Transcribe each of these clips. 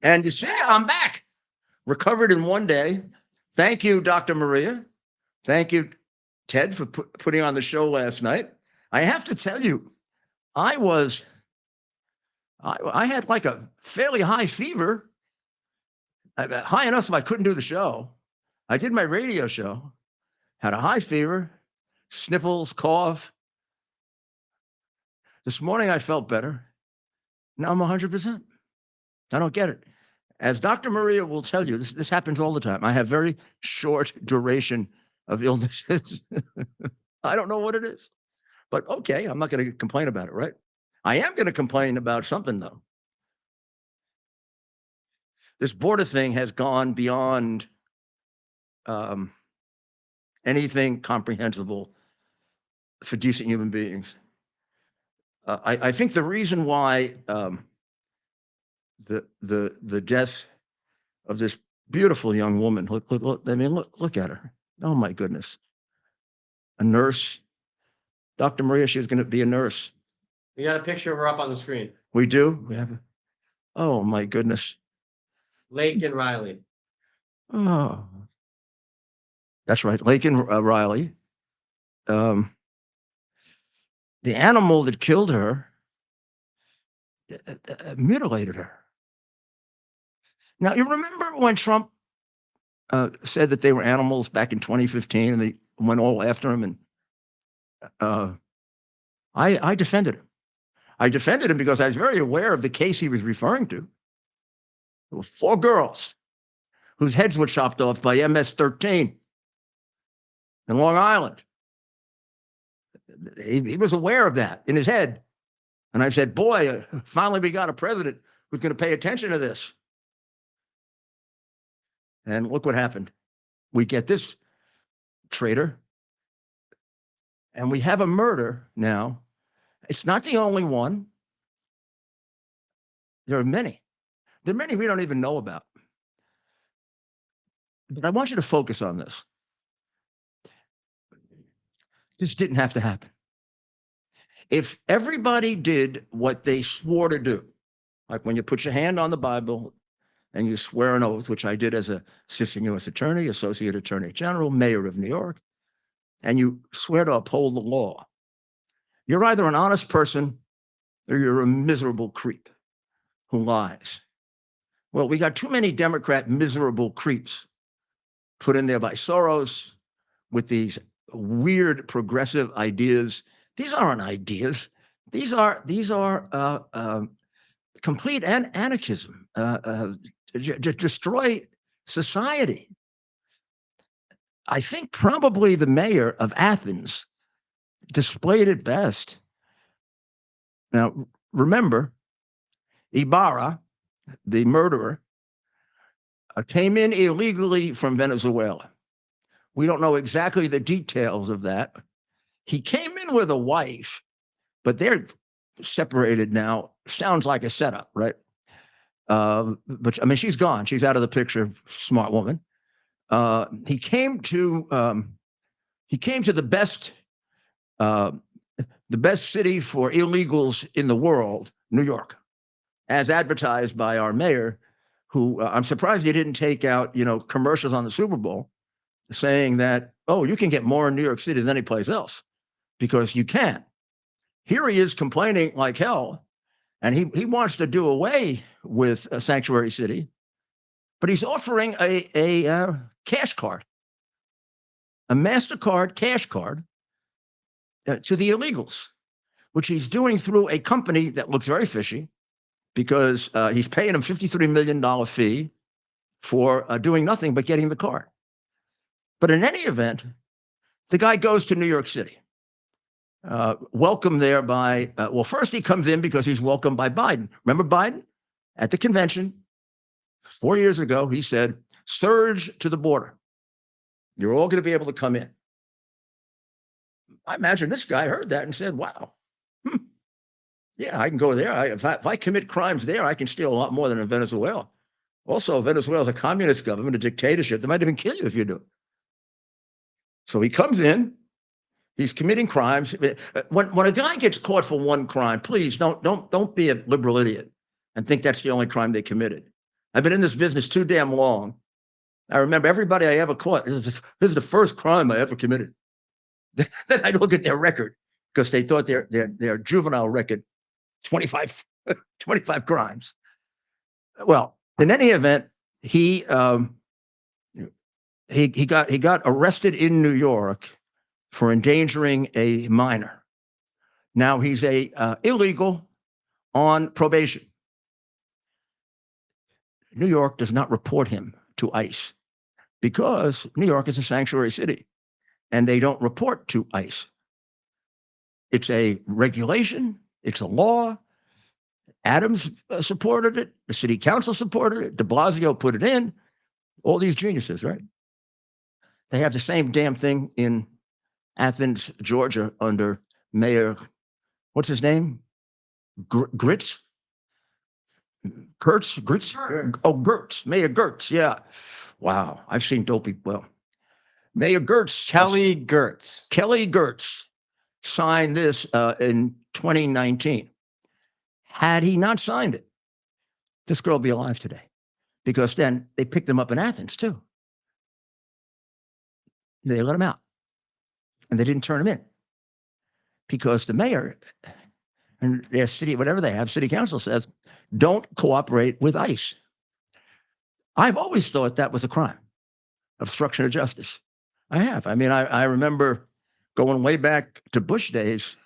And you see, I'm back, recovered in one day. Thank you, Dr. Maria. Thank you, Ted, for putting on the show last night. I have to tell you, I had like a fairly high fever, high enough so I couldn't do the show. I did my radio show, had a high fever, sniffles, cough. This morning I felt better. Now I'm 100%. I don't get it. As Dr. Maria will tell you, this happens all the time. I have very short duration of illnesses. I don't know what it is, but okay, I'm not going to complain about it, right? I am going to complain about something, though. This border thing has gone beyond anything comprehensible for decent human beings. I think the reason why the death of this beautiful young woman, look, I mean, look at her. Oh my goodness. A nurse. Dr. Maria, she was going to be a nurse. We got a picture of her up on the screen. We do? We have. Oh my goodness. Laken Riley. Oh, that's right. Laken Riley. The animal that killed her mutilated her. Now, you remember when Trump said that they were animals back in 2015 and they went all after him? And I defended him. I defended him because I was very aware of the case he was referring to. There were 4 girls whose heads were chopped off by MS-13 in Long Island. He was aware of that in his head. And I said, boy, finally we got a president who's going to pay attention to this. And look what happened. We get this traitor, and we have a murder now. It's not the only one. There are many. There are many we don't even know about. But I want you to focus on this. This didn't have to happen. If everybody did what they swore to do, like when you put your hand on the Bible and you swear an oath, which I did as an assistant U.S. attorney, associate attorney general, mayor of New York, and you swear to uphold the law, you're either an honest person or you're a miserable creep who lies. Well, we got too many Democrat miserable creeps put in there by Soros with these weird progressive ideas. These aren't ideas. These are complete anarchism. Destroy society. I think probably the mayor of Athens displayed it best. Now, remember, Ibarra, the murderer, came in illegally from Venezuela. We don't know exactly the details of that. He came in with a wife, but they're separated now. Sounds like a setup, right? But I mean, she's gone. She's out of the picture. Smart woman. He came to the best city for illegals in the world, New York, as advertised by our mayor, who I'm surprised he didn't take out, commercials on the Super Bowl saying that, oh, you can get more in New York City than any place else, because you can. Here he is complaining like hell, and he wants to do away with a sanctuary city, but he's offering a cash card, a MasterCard cash card to the illegals, which he's doing through a company that looks very fishy, because he's paying them $53 million fee for doing nothing but getting the card. But in any event, the guy goes to New York City, welcomed there by, first he comes in because he's welcomed by Biden. Remember Biden? At the convention 4 years ago, he said, surge to the border. You're all going to be able to come in. I imagine this guy heard that and said, wow, yeah, I can go there. If I commit crimes there, I can steal a lot more than in Venezuela. Also, Venezuela is a communist government, a dictatorship. They might even kill you if you do. So he comes in, he's committing crimes. When a guy gets caught for one crime, please don't be a liberal idiot and think that's the only crime they committed. I've been in this business too damn long. I remember everybody I ever caught. This is the first crime I ever committed. Then I'd look at their record because they thought their juvenile record, 25, 25 crimes. Well, in any event, he got arrested in New York for endangering a minor. Now he's a illegal on probation. New York does not report him to ICE because New York is a sanctuary city and they don't report to ICE. It's a regulation, it's a law. Adams supported it, the city council supported it, de Blasio put it in, all these geniuses, right? They have the same damn thing in Athens, Georgia, under Mayor, what's his name? Grits? Kurtz? Grits? Oh, Gertz, Mayor Gertz, yeah. Wow, I've seen dopey, well, Mayor Gertz. Kelly Gertz. Kelly Gertz signed this in 2019. Had he not signed it, this girl would be alive today because then they picked him up in Athens too. They let him out and they didn't turn him in because the mayor and their city, whatever they have, city council says, don't cooperate with ICE. I've always thought that was a crime, obstruction of justice. I have. I mean, I remember going way back to Bush days,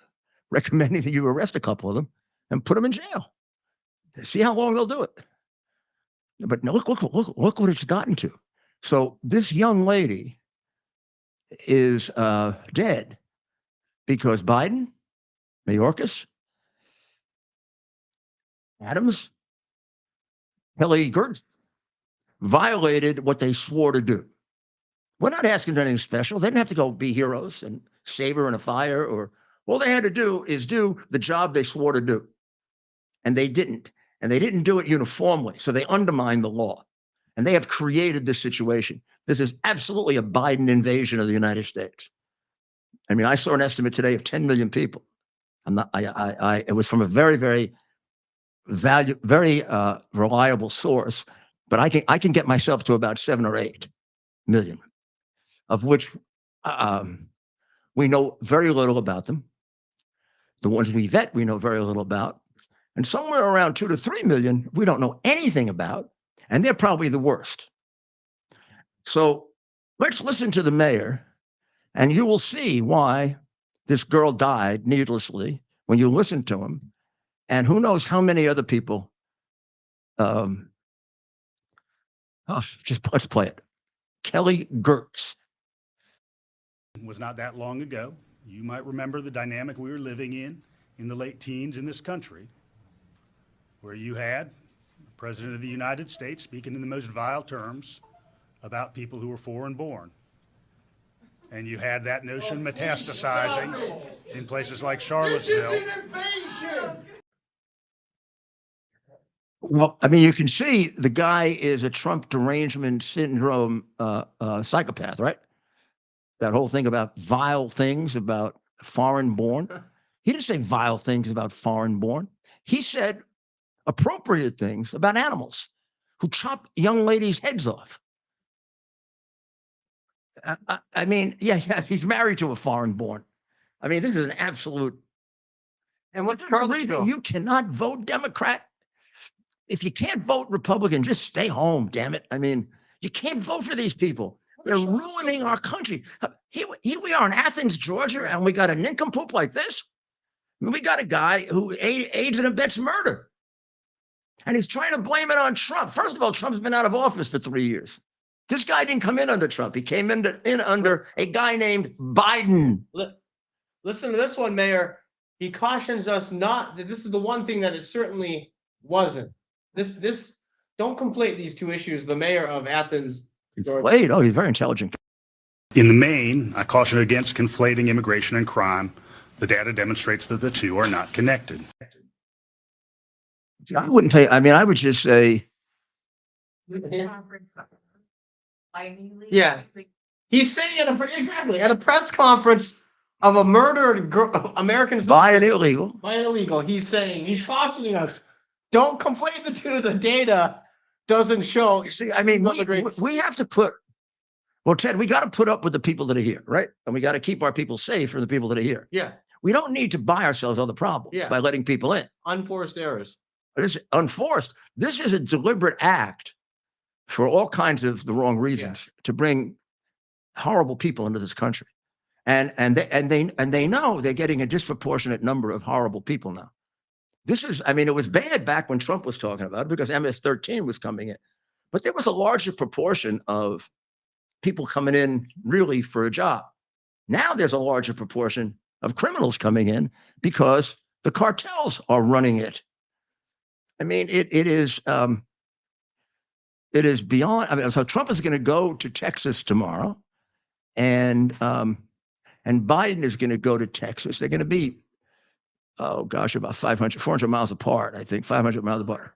recommending that you arrest a couple of them and put them in jail. See how long they'll do it. But no, look what it's gotten to. So this young lady is dead because Biden, Mayorkas, Adams, Kelly Gertz violated what they swore to do. We're not asking for anything special. They didn't have to go be heroes and save her in a fire, or all they had to do is do the job they swore to do. And they didn't. And they didn't do it uniformly. So they undermined the law. And they have created this situation. This is absolutely a Biden invasion of the United States. I mean, I saw an estimate today of 10 million people. It was from a very, very reliable source, but I can get myself to about 7 or 8 million, of which we know very little about them. The ones we vet, we know very little about. And somewhere around 2 to 3 million, we don't know anything about, and they're probably the worst. So let's listen to the mayor, and you will see why this girl died needlessly when you listen to him, and who knows how many other people. Just let's play it. Kelly Gertz. Was not that long ago. You might remember the dynamic we were living in the late teens in this country, where you had the President of the United States speaking in the most vile terms about people who were foreign born. And you had that notion metastasizing in places like Charlottesville. Well, I mean, you can see the guy is a Trump derangement syndrome psychopath, right? That whole thing about vile things about foreign born. He didn't say vile things about foreign born. He said appropriate things about animals who chop young ladies' heads off. I mean, yeah, he's married to a foreign born. I mean, this is an absolute. And what's Charlottesville? You cannot vote Democrat. If you can't vote Republican, just stay home, damn it. I mean, you can't vote for these people. They're ruining our country. Here we are in Athens, Georgia, and we got a nincompoop like this. We got a guy who aids and abets murder. And he's trying to blame it on Trump. First of all, Trump's been out of office for 3 years. This guy didn't come in under Trump. He came in under a guy named Biden. Listen to this one, Mayor. He cautions us not that this is the one thing that it certainly wasn't. This don't conflate these two issues. The mayor of Athens. Wait, he's very intelligent. In the main, I caution against conflating immigration and crime. The data demonstrates that the two are not connected. I wouldn't tell you. I mean, I would just say. Yeah. He's saying at a press conference of a murdered American By an illegal. He's saying, he's cautioning us, don't conflate the two. The data doesn't show. See, I mean, we have to put, well, Ted, we got to put up with the people that are here, right? And we got to keep our people safe from the people that are here. Yeah. We don't need to buy ourselves other problems by letting people in. Unforced errors. It's unforced. This is a deliberate act for all kinds of the wrong reasons to bring horrible people into this country. And they know they're getting a disproportionate number of horrible people now. This is, I mean, it was bad back when Trump was talking about it because MS-13 was coming in. But there was a larger proportion of people coming in really for a job. Now there's a larger proportion of criminals coming in because the cartels are running it. I mean, it is beyond. I mean, so Trump is going to go to Texas tomorrow, and Biden is going to go to Texas. They're going to be, oh gosh, about 400 miles apart. I think 500 miles apart.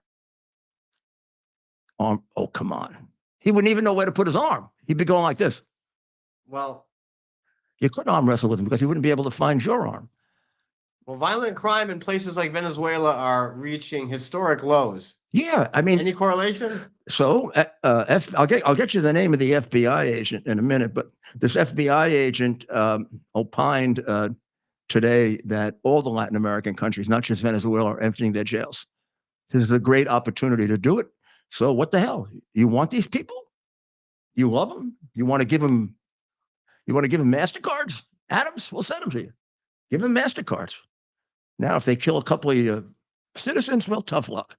Oh, come on. He wouldn't even know where to put his arm. He'd be going like this. Well, you couldn't arm wrestle with him because he wouldn't be able to find your arm. Well, violent crime in places like Venezuela are reaching historic lows. Yeah, I mean, any correlation? So, I'll get you the name of the FBI agent in a minute, but this FBI agent opined today that all the Latin American countries, not just Venezuela, are emptying their jails. This is a great opportunity to do it. So, what the hell? You want these people? You love them? You want to give them? You want to give them MasterCards? Adams, we'll send them to you. Give them MasterCards. Now, if they kill a couple of citizens, well, tough luck.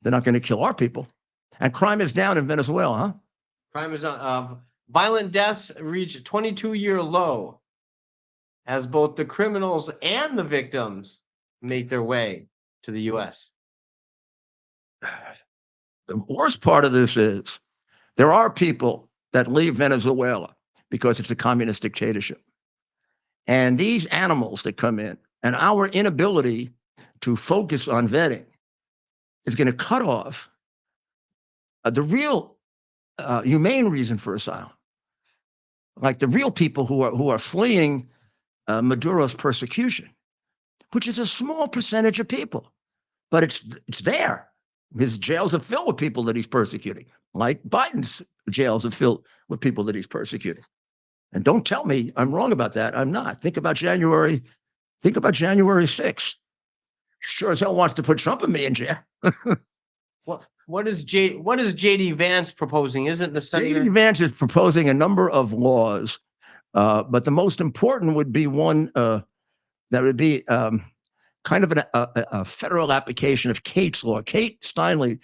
They're not going to kill our people. And crime is down in Venezuela, huh? Crime is down. Violent deaths reach a 22-year low as both the criminals and the victims make their way to the U.S. The worst part of this is there are people that leave Venezuela because it's a communist dictatorship. And these animals that come in, and our inability to focus on vetting is going to cut off the real humane reason for asylum. Like the real people who are fleeing Maduro's persecution, which is a small percentage of people, but it's there. His jails are filled with people that he's persecuting, like Biden's jails are filled with people that he's persecuting. And don't tell me I'm wrong about that. I'm not. Think about January 6th. Sure as hell wants to put Trump and me in jail. What is JD Vance proposing? Isn't the senator? JD Vance is proposing a number of laws, but the most important would be one that would be kind of a federal application of Kate's law. Kate Steinle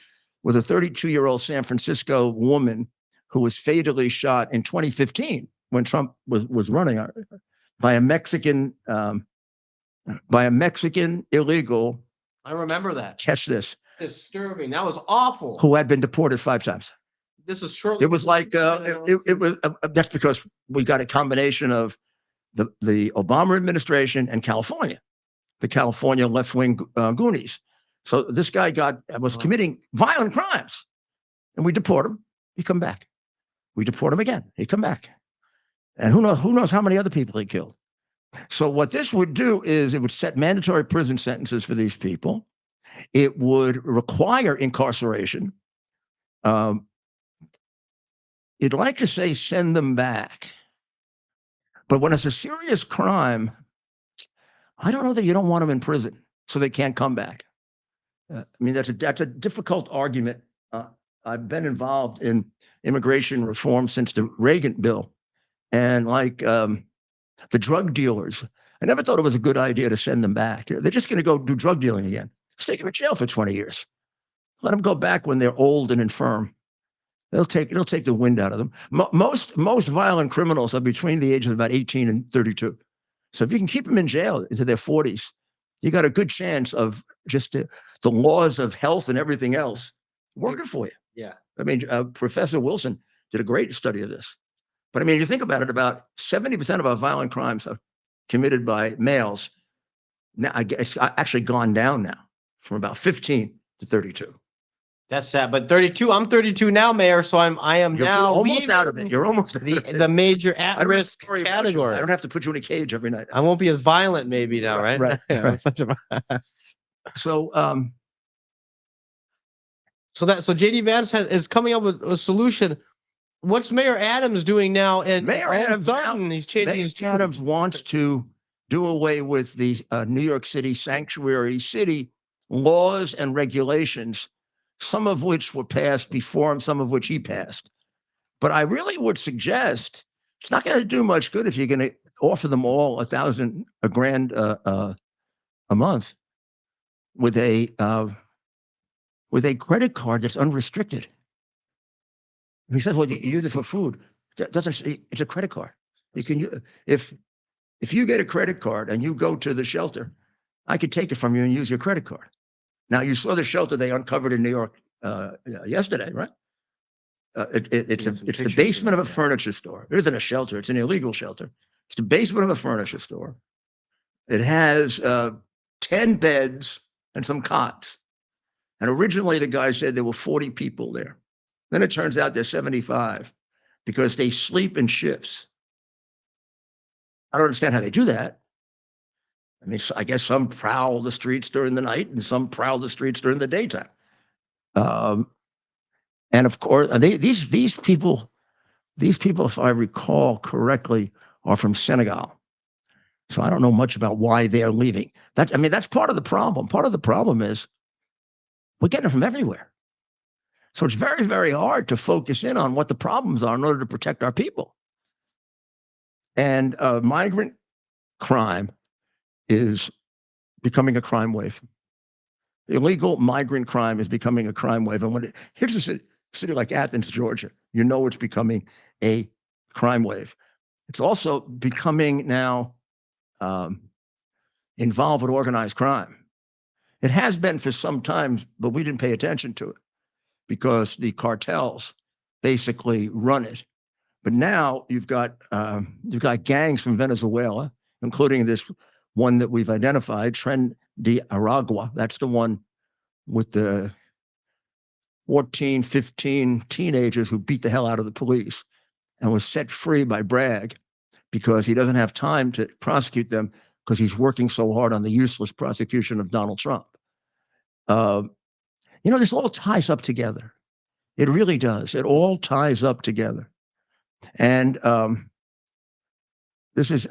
was a 32-year-old San Francisco woman who was fatally shot in 2015 when Trump was running by a Mexican illegal. I remember that. Catch this. Disturbing. That was awful. Who had been deported 5 times. This was shortly. It was like it was. That's because we got a combination of the Obama administration and California, the California left-wing Goonies. So this guy was committing violent crimes, and we deport him. He come back. We deport him again. He come back, and who knows how many other people he killed. So what this would do is it would set mandatory prison sentences for these people. It would require incarceration. It'd like to say send them back. But when it's a serious crime, I don't know that you don't want them in prison so they can't come back. I mean, that's a difficult argument. I've been involved in immigration reform since the Reagan bill. And like the drug dealers, I never thought it was a good idea to send them back. They're just going to go do drug dealing again. Stick them in jail for 20 years. Let them go back when they're old and infirm. It'll take the wind out of them. Most violent criminals are between the ages of about 18 and 32. So if you can keep them in jail into their 40s, you got a good chance of just the laws of health and everything else working for you. Yeah. I mean, Professor Wilson did a great study of this. But I mean, you think about it, about 70% of our violent crimes are committed by males. Now, it's actually gone down now from about 15 to 32. That's sad. But 32, I'm 32 now, Mayor. So I am You're now almost out of it. You're almost the major at-risk category. I don't have to put you in a cage every night. I won't be as violent maybe now, right? Right. Yeah, Right. So So JD Vance is coming up with a solution. What's Mayor Adams doing now? And Mayor all of a Adams, sudden, he's changing Mayor his tune. Adams wants to do away with the New York City sanctuary city laws and regulations, some of which were passed before him, some of which he passed. But I really would suggest it's not going to do much good if you're going to offer them all $1,000 a month with a credit card that's unrestricted. He says, "Well, you use it for food." It doesn't. It's a credit card. You can if you get a credit card and you go to the shelter, I could take it from you and use your credit card. Now, you saw the shelter they uncovered in New York yesterday, right? It's the basement of a furniture store. It isn't a shelter. It's an illegal shelter. It's the basement of a furniture store. It has 10 beds and some cots. And originally, the guy said there were 40 people there. Then it turns out there's 75 because they sleep in shifts. I don't understand how they do that. I mean, I guess some prowl the streets during the night and some prowl the streets during the daytime. And of course, these people, if I recall correctly, are from Senegal. So I don't know much about why they're leaving. That's part of the problem. Part of the problem is we're getting them from everywhere. So it's very, very hard to focus in on what the problems are in order to protect our people. And migrant crime is becoming a crime wave. Illegal migrant crime is becoming a crime wave. And here's a city like Athens, Georgia, it's becoming a crime wave. It's also becoming now involved with organized crime. It has been for some time, but we didn't pay attention to it because the cartels basically run it. But now you've got gangs from Venezuela, including this one that we've identified, Tren de Aragua. That's the one with the 14, 15 teenagers who beat the hell out of the police and was set free by Bragg because he doesn't have time to prosecute them because he's working so hard on the useless prosecution of Donald Trump. This all ties up together. It really does. It all ties up together. And this is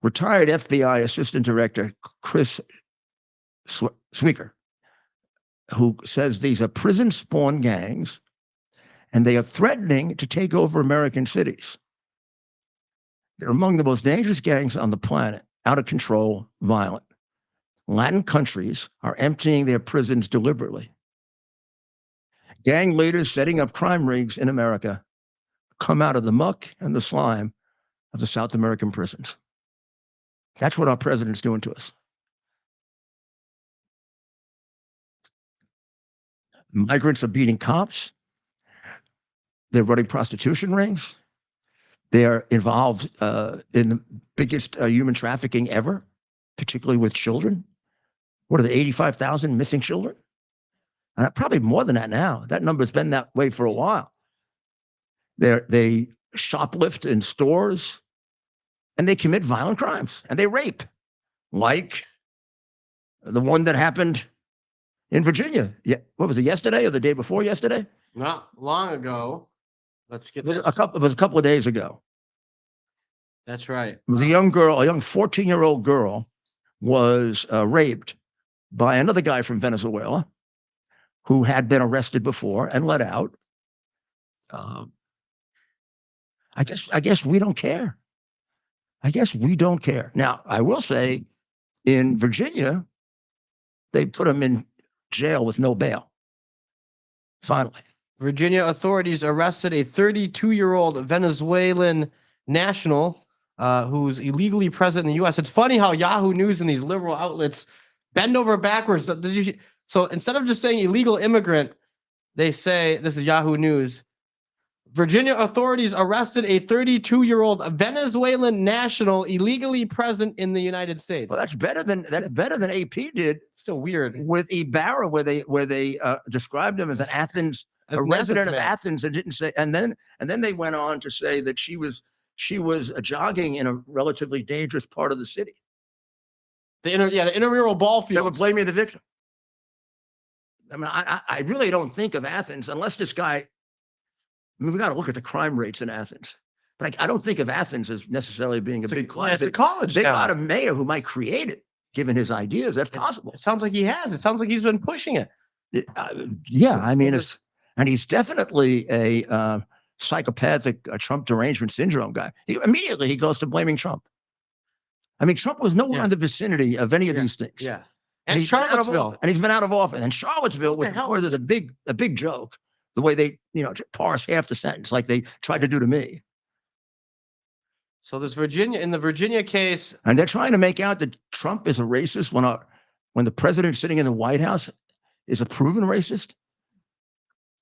retired FBI Assistant Director Chris Sweaker, who says these are prison-spawn gangs, and they are threatening to take over American cities. They're among the most dangerous gangs on the planet, out of control, violent. Latin countries are emptying their prisons deliberately. Gang leaders setting up crime rings in America come out of the muck and the slime of the South American prisons. That's what our president's doing to us. Migrants are beating cops. They're running prostitution rings. They're involved in the biggest human trafficking ever, particularly with children. What are the 85,000 missing children? Probably more than that now. That number's been that way for a while. They shoplift in stores, and they commit violent crimes, and they rape, like the one that happened in Virginia. Yeah, what was it, yesterday or the day before yesterday? Not long ago. Let's get this. It was a couple of days ago. That's right. It was a young 14-year-old girl was raped by another guy from Venezuela who had been arrested before and let out. I guess we don't care. I guess we don't care. Now, I will say, in Virginia, they put him in jail with no bail. Finally. Virginia authorities arrested a 32-year-old Venezuelan national who's illegally present in the U.S. It's funny how Yahoo News and these liberal outlets bend over backwards. So instead of just saying illegal immigrant, they say, this is Yahoo News, Virginia authorities arrested a 32-year-old Venezuelan national illegally present in the United States. Well, that's better than AP did. Still weird. With Ibarra, where they described him as an Athens, a resident of Athens, and didn't say. And then they went on to say that she was jogging in a relatively dangerous part of the city. The intramural ball field. They were blaming the victim. I mean, I really don't think of Athens unless this guy. I mean, we got to look at the crime rates in Athens, but I don't think of Athens as necessarily being a big crime. It's a college They got town. a mayor who might create it, given his ideas. That's possible. It sounds like he has. It sounds like he's been pushing it. Yeah, I mean, and he's definitely a psychopathic Trump derangement syndrome guy. Immediately he goes to blaming Trump. I mean, Trump was nowhere in the vicinity of any of these things. Yeah. And he's Charlottesville. and he's been out of office. And Charlottesville was part of a big joke, the way they, parse half the sentence like they tried to do to me. So there's in the Virginia case. And they're trying to make out that Trump is a racist when the president sitting in the White House is a proven racist.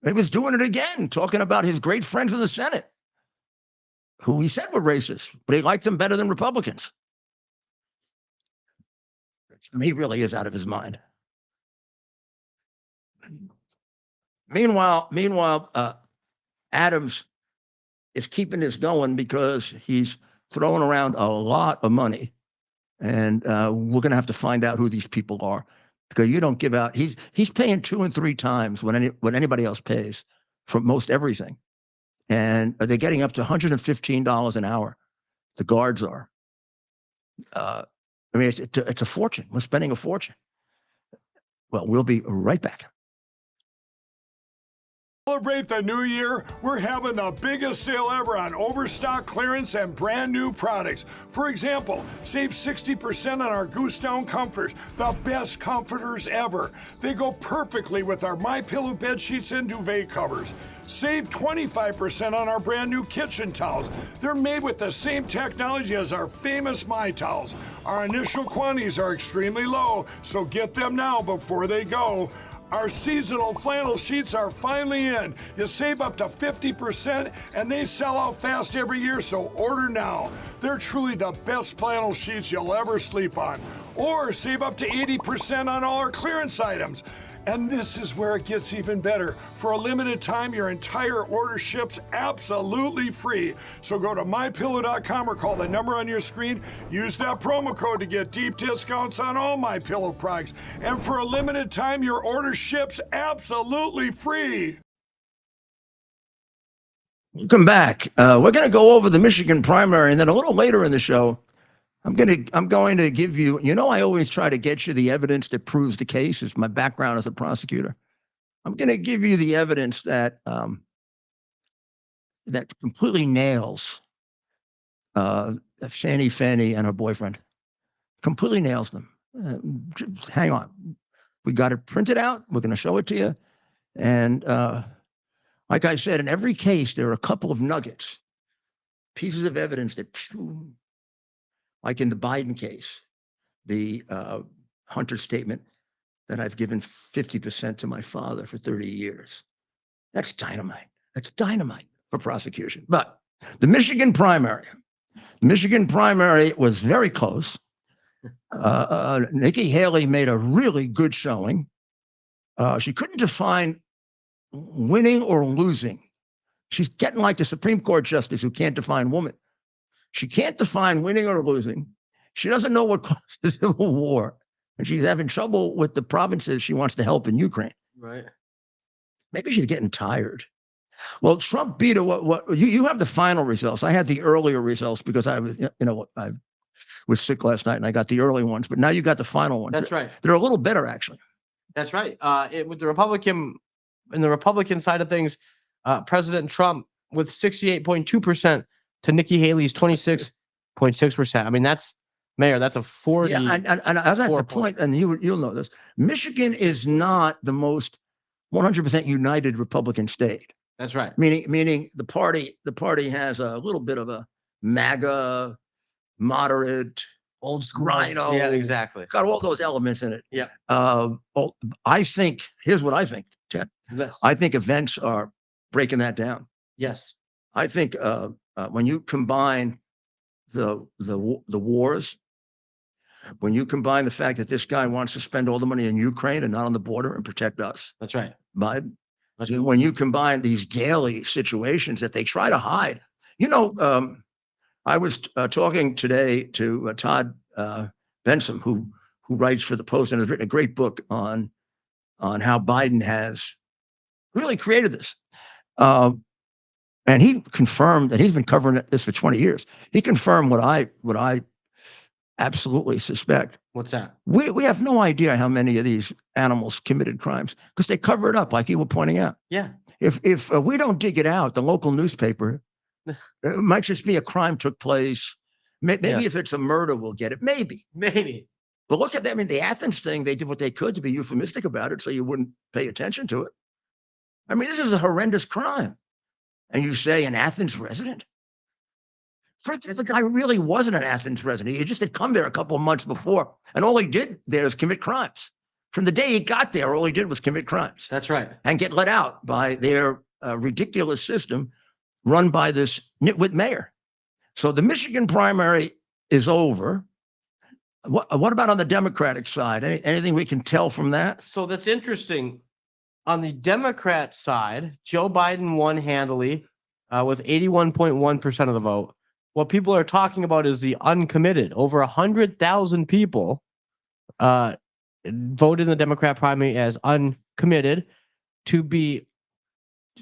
He was doing it again, talking about his great friends in the Senate, who he said were racist, but he liked them better than Republicans. I mean, he really is out of his mind. Meanwhile, Adams is keeping this going because he's throwing around a lot of money, and we're going to have to find out who these people are, because you don't give out. He's paying 2 and 3 times what anybody else pays for most everything, and they're getting up to $115 an hour. The guards are. I mean, it's a fortune. We're spending a fortune. Well, we'll be right back. Celebrate the new year, we're having the biggest sale ever on overstock clearance and brand new products. For example, save 60% on our Goose Down comforters, the best comforters ever. They go perfectly with our MyPillow bed sheets and duvet covers. Save 25% on our brand new kitchen towels. They're made with the same technology as our famous My Towels. Our initial quantities are extremely low, so get them now before they go. Our seasonal flannel sheets are finally in. You save up to 50%, and they sell out fast every year, so order now. They're truly the best flannel sheets you'll ever sleep on. Or save up to 80% on all our clearance items. And this is where it gets even better. For a limited time, your entire order ships absolutely free. So go to MyPillow.com or call the number on your screen. Use that promo code to get deep discounts on all MyPillow products. And for a limited time, your order ships absolutely free. Welcome back. We're going to go over the Michigan primary, and then a little later in the show, I'm going to give you, I always try to get you the evidence that proves the case. It's my background as a prosecutor. I'm going to give you the evidence that that completely nails Fani and her boyfriend. Completely nails them. Just hang on. We got it printed out. We're going to show it to you. And like I said, in every case, there are a couple of nuggets, pieces of evidence that, like in the Biden case, the Hunter statement that I've given 50% to my father for 30 years. That's dynamite. That's dynamite for prosecution. But the Michigan primary was very close. Nikki Haley made a really good showing. She couldn't define winning or losing. She's getting like the Supreme Court justice who can't define woman. She can't define winning or losing. She doesn't know what causes civil war. And she's having trouble with the provinces she wants to help in Ukraine. Right. Maybe she's getting tired. Well, Trump beat her. What you have the final results. I had the earlier results because I was sick last night and I got the early ones. But now you got the final ones. That's right. They're a little better, actually. That's right. With the Republican side of things, President Trump with 68.2%. to Nikki Haley's 26.6%. I mean, that's a 40. Yeah, and I was at the point, and you'll know this. Michigan is not the most 100% united Republican state. That's right. Meaning the party has a little bit of a MAGA, moderate, old school. Rhino. Yeah, exactly. Got all those elements in it. Yeah. I think, here's what I think, Ted. Yes. I think events are breaking that down. Yes. I think when you combine the wars, when you combine the fact that this guy wants to spend all the money in Ukraine and not on the border and protect us. That's right. Biden. When you combine these daily situations that they try to hide. I was talking today to Todd Benson, who writes for the Post and has written a great book on on how Biden has really created this. And he confirmed, and he's been covering this for 20 years. He confirmed what I absolutely suspect. What's that? We have no idea how many of these animals committed crimes because they cover it up, like you were pointing out. Yeah. If we don't dig it out, the local newspaper, it might just be a crime took place. Maybe if it's a murder, we'll get it. Maybe. But look at that. I mean, the Athens thing, they did what they could to be euphemistic about it so you wouldn't pay attention to it. I mean, this is a horrendous crime. And you say an Athens resident? First, the guy really wasn't an Athens resident. He just had come there a couple of months before. And all he did there is commit crimes. From the day he got there, all he did was commit crimes. That's right. And get let out by their ridiculous system run by this nitwit mayor. So the Michigan primary is over. What about on the Democratic side? Anything we can tell from that? So that's interesting. On the Democrat side, Joe Biden won handily with 81.1% of the vote. What people are talking about is the uncommitted. Over 100,000 people voted in the Democrat primary as uncommitted to be.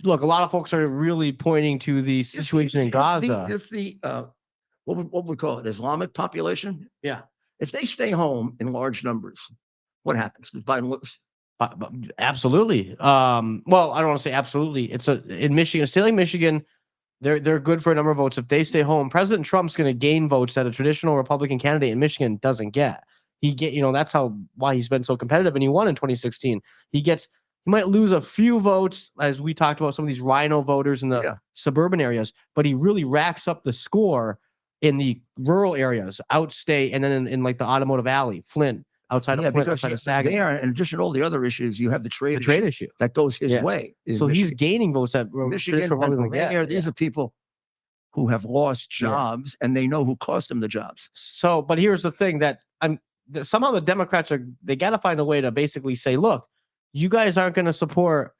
Look, a lot of folks are really pointing to the situation in Gaza. If the what would we call it? Islamic population? Yeah. If they stay home in large numbers, what happens? Does Biden lose? Absolutely. Well, I don't want to say absolutely. It's in Michigan, a state like Michigan, they're good for a number of votes. If they stay home, President Trump's going to gain votes that a traditional Republican candidate in Michigan doesn't get. That's why he's been so competitive, and he won in 2016. He might lose a few votes, as we talked about, some of these rhino voters in the suburban areas, but he really racks up the score in the rural areas, outstate, and then in like the automotive alley, Flint, outside of Flint, outside of Saginaw. There, in addition to all the other issues, you have the trade issue that goes his way. So he's gaining votes that Michigan, Pennsylvania. These are people who have lost jobs, and they know who cost them the jobs. So, but here's the thing that somehow the Democrats they got to find a way to basically say, look, you guys aren't going to support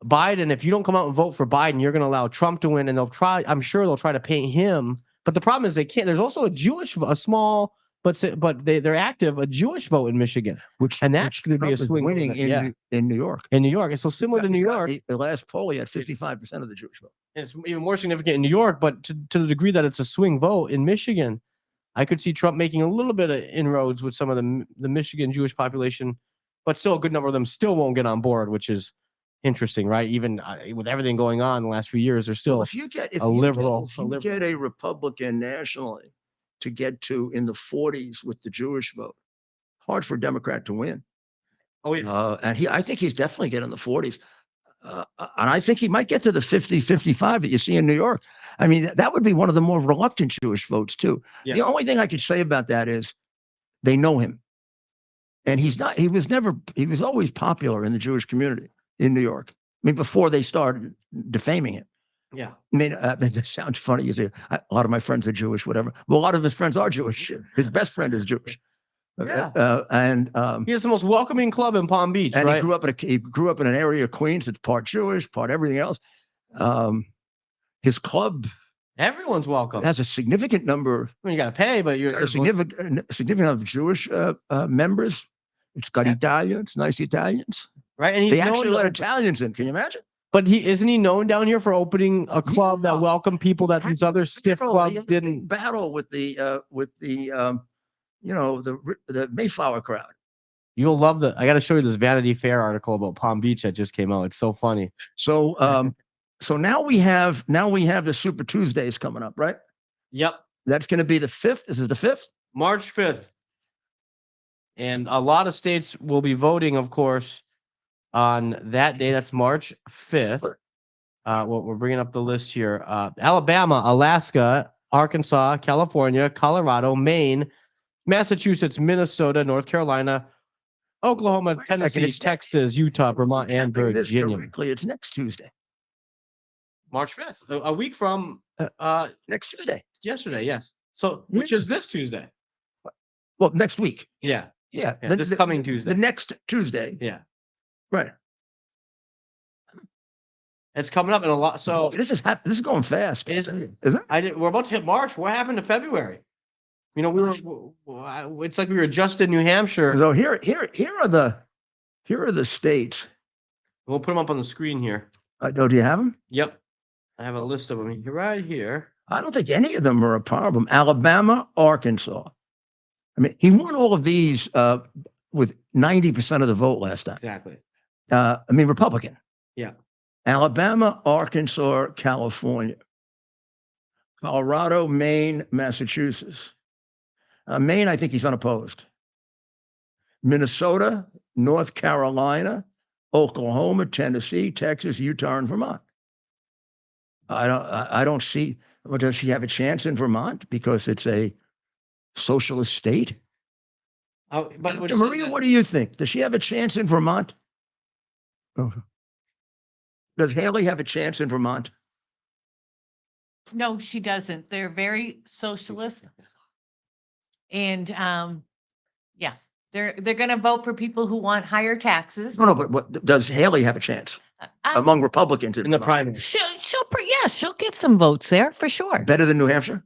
Biden. If you don't come out and vote for Biden, you're going to allow Trump to win, and I'm sure they'll try to paint him. But the problem is they can't. There's also a small, but they're active, a Jewish vote in Michigan, and that's going to be a swing winning in New York. In New York, and so similar to New York, the last poll he had 55% of the Jewish vote. And it's even more significant in New York, but to the degree that it's a swing vote in Michigan, I could see Trump making a little bit of inroads with some of the Michigan Jewish population, but still a good number of them still won't get on board, which is interesting, right? Even with everything going on in the last few years, there's still if you get a Republican nationally to get to in the 40s with the Jewish vote, hard for a Democrat to win. Oh, yeah. And I think he's definitely getting the 40s. And I think he might get to the 50, 55 that you see in New York. I mean, that would be one of the more reluctant Jewish votes too. Yeah. The only thing I could say about that is they know him. And he was always popular in the Jewish community in New York. I mean, before they started defaming him. Yeah. I mean, it sounds funny. You say, a lot of my friends are Jewish, whatever. Well, a lot of his friends are Jewish. His best friend is Jewish. Yeah. And he has the most welcoming club in Palm Beach, and right? he grew up in an area of Queens that's part Jewish, part everything else. His club, everyone's welcome. Has a significant number. I mean, you got to pay, but you're a significant of Jewish members. It's got Italians, nice Italians, right? And they actually let Italians in. Can you imagine? But isn't he known down here for opening a club that welcomed people that these other stiff clubs didn't? Battle with the Mayflower crowd. You'll love I got to show you this Vanity Fair article about Palm Beach that just came out. It's so funny. So, so now we have the Super Tuesdays coming up, right? Yep. That's going to be the 5th. This is the 5th? March 5th. And a lot of states will be voting, of course, on that day. That's March 5th. We're bringing up the list here. Alabama, Alaska, Arkansas, California, Colorado, Maine, Massachusetts, Minnesota, North Carolina, Oklahoma, Tennessee, Texas, Utah, Vermont, and Virginia. It's next Tuesday. March 5th, a week from next Tuesday. Yesterday, yes. So, which is this Tuesday? Well, next week. Yeah. Yeah. This coming Tuesday. The next Tuesday. Yeah. Right. It's coming up in a lot. So this is going fast. Isn't it? We're about to hit March. What happened to February? It's like we were just in New Hampshire. So here are the Here are the states. We'll put them up on the screen here. Oh, do you have them? Yep. I have a list of them right here. I don't think any of them are a problem. Alabama, Arkansas. I mean, he won all of these with 90% of the vote last time. Exactly. I mean, Republican. Yeah. Alabama, Arkansas, California, Colorado, Maine, Massachusetts. Maine, I think he's unopposed. Minnesota, North Carolina, Oklahoma, Tennessee, Texas, Utah, and Vermont. I don't see. Well, does she have a chance in Vermont because it's a socialist state? But Dr. Maria, what do you think? Does she have a chance in Vermont? Oh. Does Haley have a chance in Vermont? No, she doesn't. They're very socialist. And yeah, they're going to vote for people who want higher taxes. No, but what, does Haley have a chance among Republicans in the primary? She'll get some votes there for sure. Better than New Hampshire?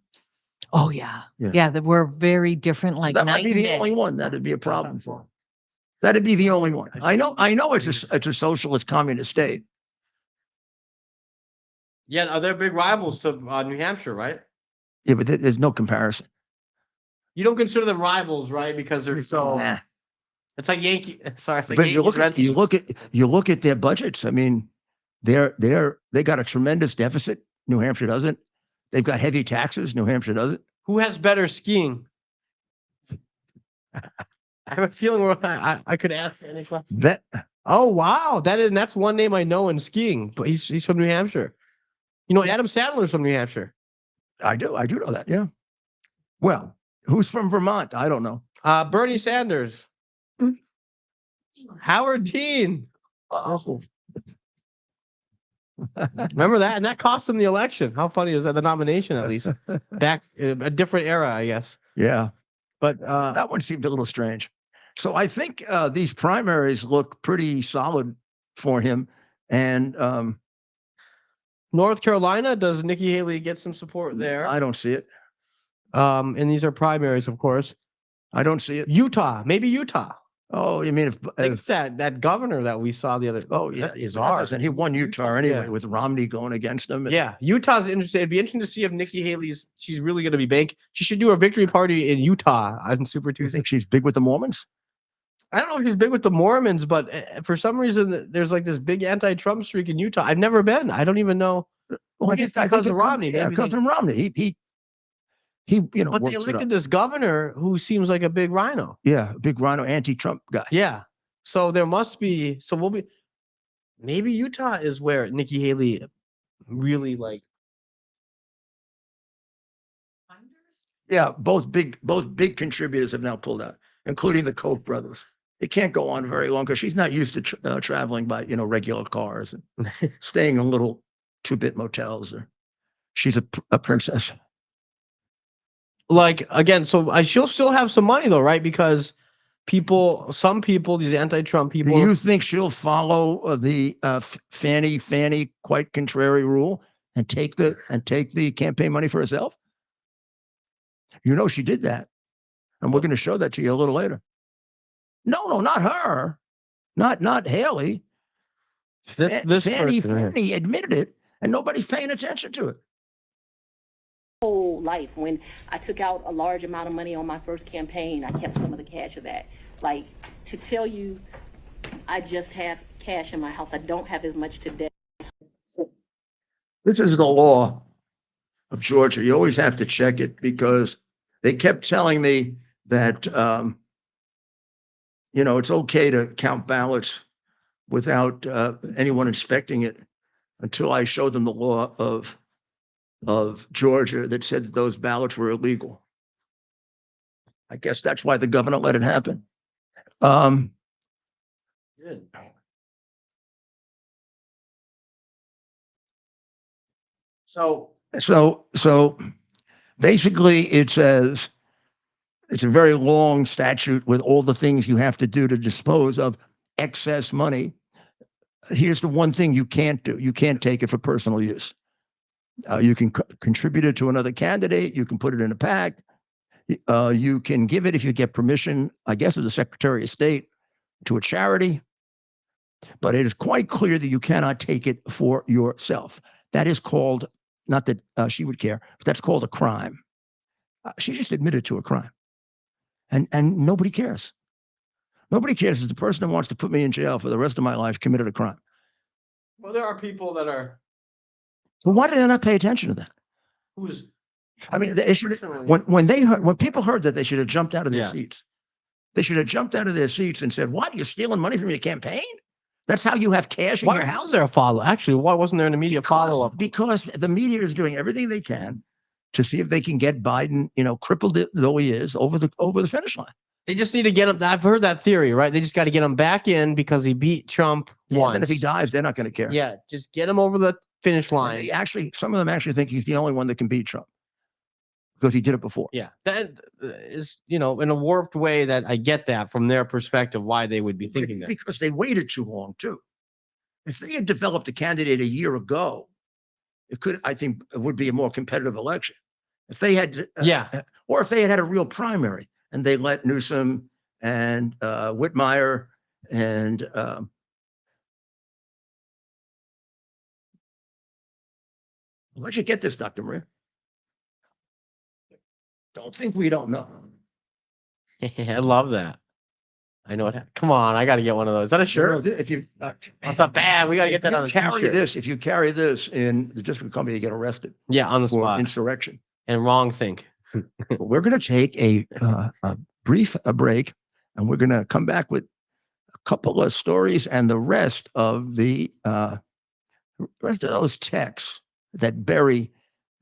Oh yeah. Yeah. Yeah, that we're very different. Like So that might be night and the day. only one that'd be a problem for. That'd be the only one. I know it's a socialist communist state. Yeah, are there big rivals to New Hampshire, right? Yeah, but there's no comparison. You don't consider them rivals, right? Because they're so. Nah. It's like Yankee. Sorry, it's like But Yankees, you look at their budgets. I mean, they got a tremendous deficit. New Hampshire doesn't. They've got heavy taxes. New Hampshire doesn't. Who has better skiing? I have a feeling where I could ask any question. That Oh wow, that's one name I know in skiing, but he's from New Hampshire. You know, Adam Sandler's from New Hampshire. I do know that. Yeah. Well, who's from Vermont? I don't know. Bernie Sanders. Howard Dean. Oh. Remember that? And that cost him the election. How funny is that? The nomination, at least. Back a different era, I guess. Yeah. But That one seemed a little strange. So I think these primaries look pretty solid for him. And North Carolina, does Nikki Haley get some support there? I don't see it. And these are primaries, of course. I don't see it. Utah, maybe Utah. Oh, you mean if Thinks that governor that we saw the other. oh yeah, is that ours. doesn't- he won Utah anyway Yeah. with Romney going against him. Yeah, Utah's interesting. It'd be interesting to see if Nikki Haley's she's really going to be bank. She should do a victory party in Utah on Super You Tuesday. think she's big with the Mormons? I don't know if she's big with the Mormons, but for some reason there's like this big anti-Trump streak in Utah. I've never been. I don't even know. Well, I think because of Romney, Yeah, maybe because they- of Romney. He you know, But they works it up. elected this governor who seems like a big rhino. Yeah, big rhino anti-Trump guy. Yeah. So there must be. So we'll be. Maybe Utah is where Nikki Haley really like. Yeah, both big contributors have now pulled out, including the Koch brothers. It can't go on very long because she's not used to traveling by regular cars and staying in little two-bit motels. She's a princess. Like again, so she'll still have some money though, right? Because some people, these anti-Trump Do people. you think she'll follow the Fani quite contrary rule and take the campaign money for herself? You know she did that, and we're going to show that to you a little later. No, not her, not Haley. This Fani person. admitted it, and nobody's paying attention to it. Whole life, when I took out a large amount of money on my first campaign, I kept some of the cash of that. Like, to tell you, I just have cash in my house. I don't have as much today. This is the law of Georgia. You always have to check it because they kept telling me that it's okay to count ballots without anyone inspecting it until I showed them the law of Georgia that said that those ballots were illegal. I guess that's why the governor let it happen. Good. So basically it says it's a very long statute with all the things you have to do to dispose of excess money. Here's the one thing you can't do. You can't take it for personal use. You can contribute it to another candidate. You can put it in a PAC. You can give it if you get permission, I guess, of the Secretary of State to a charity. but it is quite clear that you cannot take it for yourself. That is called, not that she would care, but that's called a crime. She just admitted to a crime. And nobody cares. Nobody cares if the person that wants to put me in jail for the rest of my life committed a crime. Well, there are people that are. Well, why did they not pay attention to that? Who's? I mean, they should, when people heard that, they should have jumped out of their seats. They should have jumped out of their seats and said, "What? You're stealing money from your campaign? That's how you have cash in your house?" Was there a follow? Actually, why wasn't there an immediate follow-up? Because the media is doing everything they can to see if they can get Biden, crippled though he is, over the finish line. They just need to get him. I've heard that theory, right? They just got to get him back in because he beat Trump once. And if he dies, they're not going to care. Yeah, just get him over the finish line. Some of them actually think he's the only one that can beat Trump because he did it before. Yeah, that is, in a warped way that I get that from their perspective, why they would be thinking that. Because they waited too long, too. If they had developed a candidate a year ago, I think it would be a more competitive election. If they had, or if they had a real primary and they let Newsom and Whitmire and I'll let you get this, Dr. Maria. Don't think we don't know. I love that. I know it. Come on, I got to get one of those. Is that a shirt? If you, it's not bad. We got to get that on a t-shirt. If you carry this in the District of Columbia, you get arrested. Yeah, on the for spot. Insurrection. And wrong think. We're going to take a brief break, and we're going to come back with a couple of stories and the rest of those texts that bury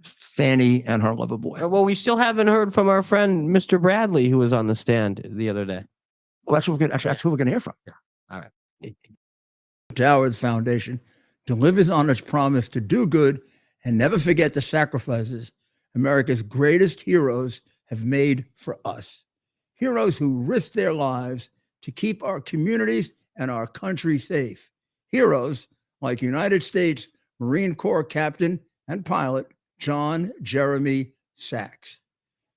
Fani and her lover boy. Well, we still haven't heard from our friend Mr. Bradley, who was on the stand the other day. Well, that's what that's who we're going to hear from. Yeah. All right. Towers Foundation delivers on its promise to do good and never forget the sacrifices America's greatest heroes have made for us. Heroes who risked their lives to keep our communities and our country safe. Heroes like United States Marine Corps Captain and pilot John Jeremy Sachs.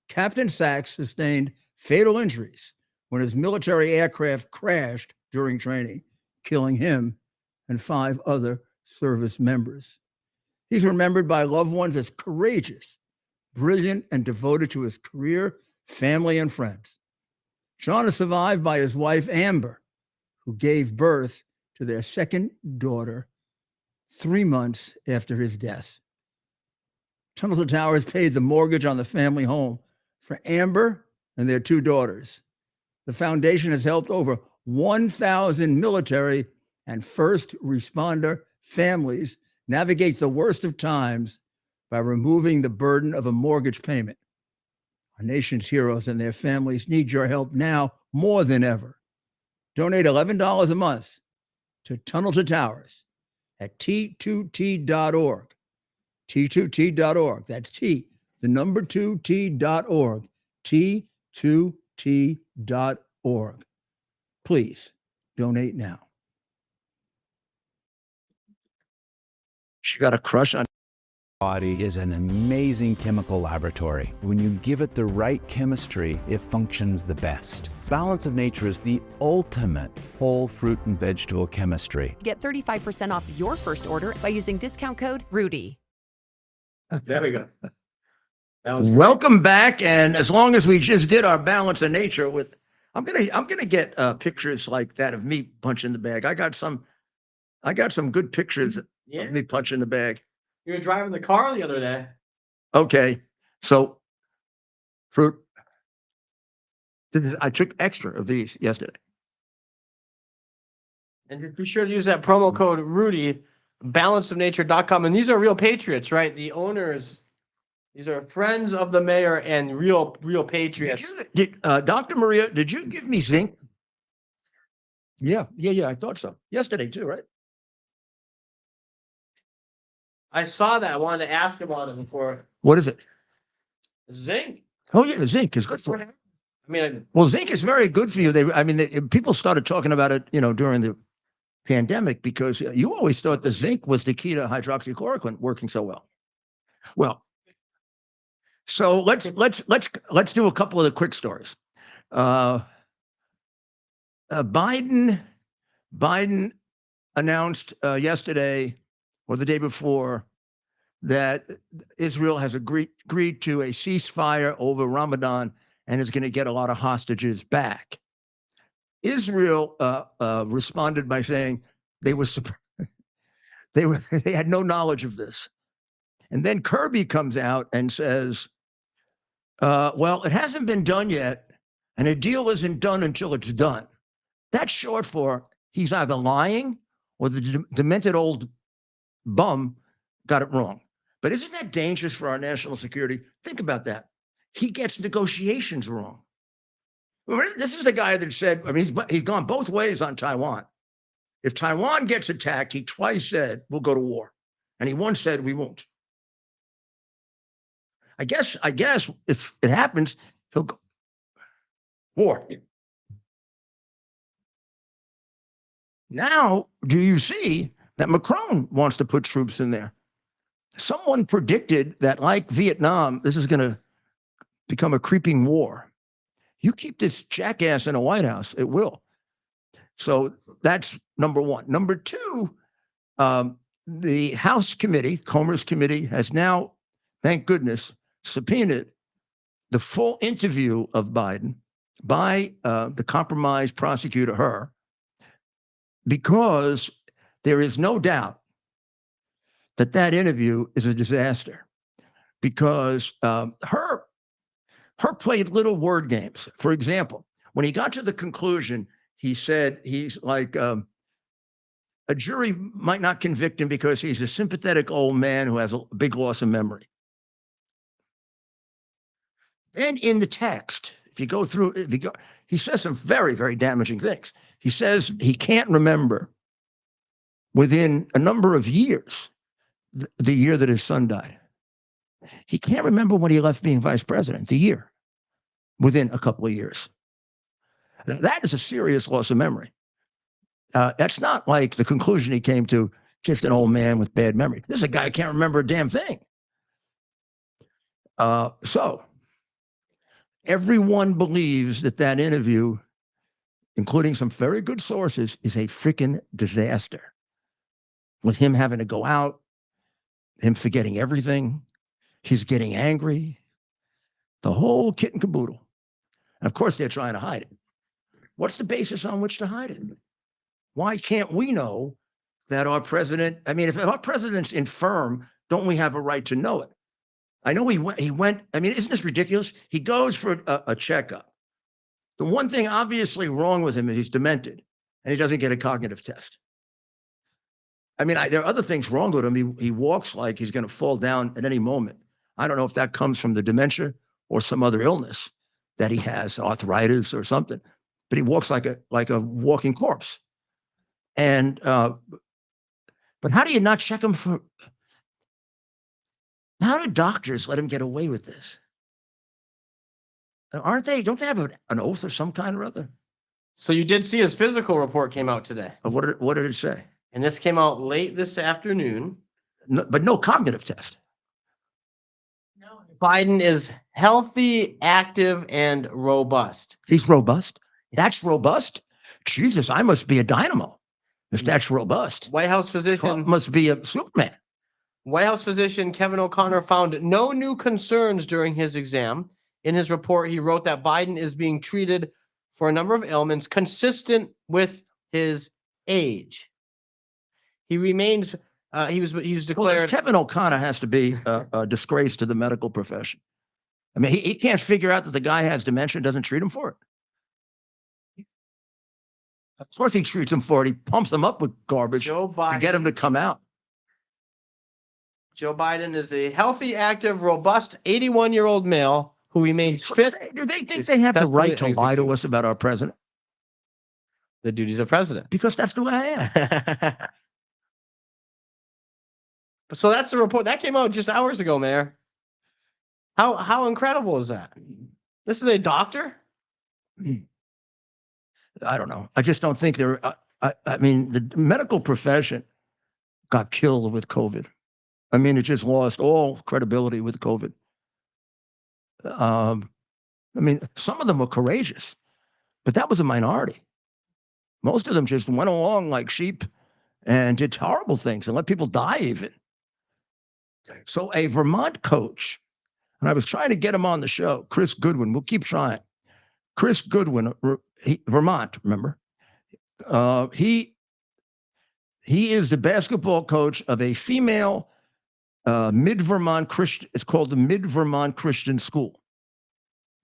Captain Sachs sustained fatal injuries when his military aircraft crashed during training, killing him and 5 other service members. He's remembered by loved ones as courageous, brilliant, and devoted to his career, family, and friends. John is survived by his wife, Amber, who gave birth to their second daughter 3 months after his death. Tunnels to Towers paid the mortgage on the family home for Amber and their 2 daughters. The foundation has helped over 1,000 military and first responder families navigate the worst of times by removing the burden of a mortgage payment. Our nation's heroes and their families need your help now more than ever. Donate $11 a month to Tunnel to Towers at T2T.org. T2T.org. That's T, the number 2T.org. T2T.org. Please donate now. She got a crush on. Body is an amazing chemical laboratory. When you give it the right chemistry, it functions the best. Balance of Nature is the ultimate whole fruit and vegetable chemistry. Get 35% off your first order by using discount code RUDY. There we go. Welcome back. And as long as we just did our Balance of Nature with, I'm gonna get pictures like that of me punching the bag. I got some good pictures of me punching the bag. You were driving the car the other day. Okay, so fruit. I took extra of these yesterday. And be sure to use that promo code RUDY, balanceofnature.com. And these are real patriots, right? The owners, these are friends of the mayor and real patriots. Dr. Maria, did you give me zinc? Yeah, I thought so. Yesterday too, right? I saw that. I wanted to ask about it before. What is it? Zinc. Oh yeah, zinc is good for you. I mean, well, zinc is very good for you. People started talking about it, during the pandemic because you always thought the zinc was the key to hydroxychloroquine working so well. Well, so let's do a couple of the quick stories. Biden announced yesterday or the day before that Israel has agreed to a ceasefire over Ramadan and is going to get a lot of hostages back. Israel responded by saying they had no knowledge of this. And then Kirby comes out and says, well, it hasn't been done yet, and a deal isn't done until it's done. That's short for he's either lying or the demented old bum got it wrong. But isn't that dangerous for our national security? Think about that. He gets negotiations wrong. This is the guy that said, I mean, he's gone both ways on Taiwan. If Taiwan gets attacked, he twice said, we'll go to war. And he once said, we won't. I guess if it happens, he'll go war. Now, do you see that Macron wants to put troops in there? Someone predicted that, like Vietnam, this is going to become a creeping war. You keep this jackass in a White House, it will. So that's number one. Number two, the House committee, Comer's committee, has now, thank goodness, subpoenaed the full interview of Biden by the compromised prosecutor, her, because there is no doubt that that interview is a disaster, because her played little word games. For example, when he got to the conclusion, he said he's like, a jury might not convict him because he's a sympathetic old man who has a big loss of memory. And in the text, if you go through, he says some very, very damaging things. He says he can't remember within a number of years the year that his son died. He can't remember when he left being vice president, the year, within a couple of years. Now, that is a serious loss of memory. That's not like the conclusion he came to, just an old man with bad memory. This is a guy who can't remember a damn thing. So everyone believes that that interview, including some very good sources, is a freaking disaster. With him having to go out, him forgetting everything, he's getting angry, the whole kit and caboodle. And of course, they're trying to hide it. What's the basis on which to hide it? Why can't we know that our president, I mean, if our president's infirm, don't we have a right to know it? I know he went, I mean, isn't this ridiculous? He goes for a checkup. The one thing obviously wrong with him is he's demented and he doesn't get a cognitive test. I mean, there are other things wrong with him. He walks like he's going to fall down at any moment. I don't know if that comes from the dementia or some other illness that he has, arthritis or something, but he walks like a walking corpse. And, but how do you not check him for, how do doctors let him get away with this? Don't they have an oath of some kind or other? So you did see his physical report came out today. What did it say? And this came out late this afternoon. No, but no cognitive test. No. Biden is healthy, active, and robust. He's robust. That's robust. Jesus, I must be a dynamo if that's robust. White House physician Must be a Superman. White House physician Kevin O'Connor found no new concerns during his exam. In his report, he wrote that Biden is being treated for a number of ailments consistent with his age. He remains, he was declared. Well, Kevin O'Connor has to be a disgrace to the medical profession. I mean, he can't figure out that the guy has dementia and doesn't treat him for it. Of course he treats him for it. He pumps him up with garbage to get him to come out. Joe Biden is a healthy, active, robust 81-year-old male who remains fit. Do they think they have the right to lie to us about our president? The duties of president. Because that's the way I am. So that's the report that came out just hours ago, Mayor. How incredible is that? This is a doctor? I don't know. I just don't think they're. I mean, the medical profession got killed with COVID. I mean, it just lost all credibility with COVID. I mean, some of them were courageous, but that was a minority. Most of them just went along like sheep and did horrible things and let people die even. So a Vermont coach, and I was trying to get him on the show, Chris Goodwin. We'll keep trying. Chris Goodwin, Vermont, remember? He is the basketball coach of a female Mid-Vermont Christian. It's called the Mid-Vermont Christian School.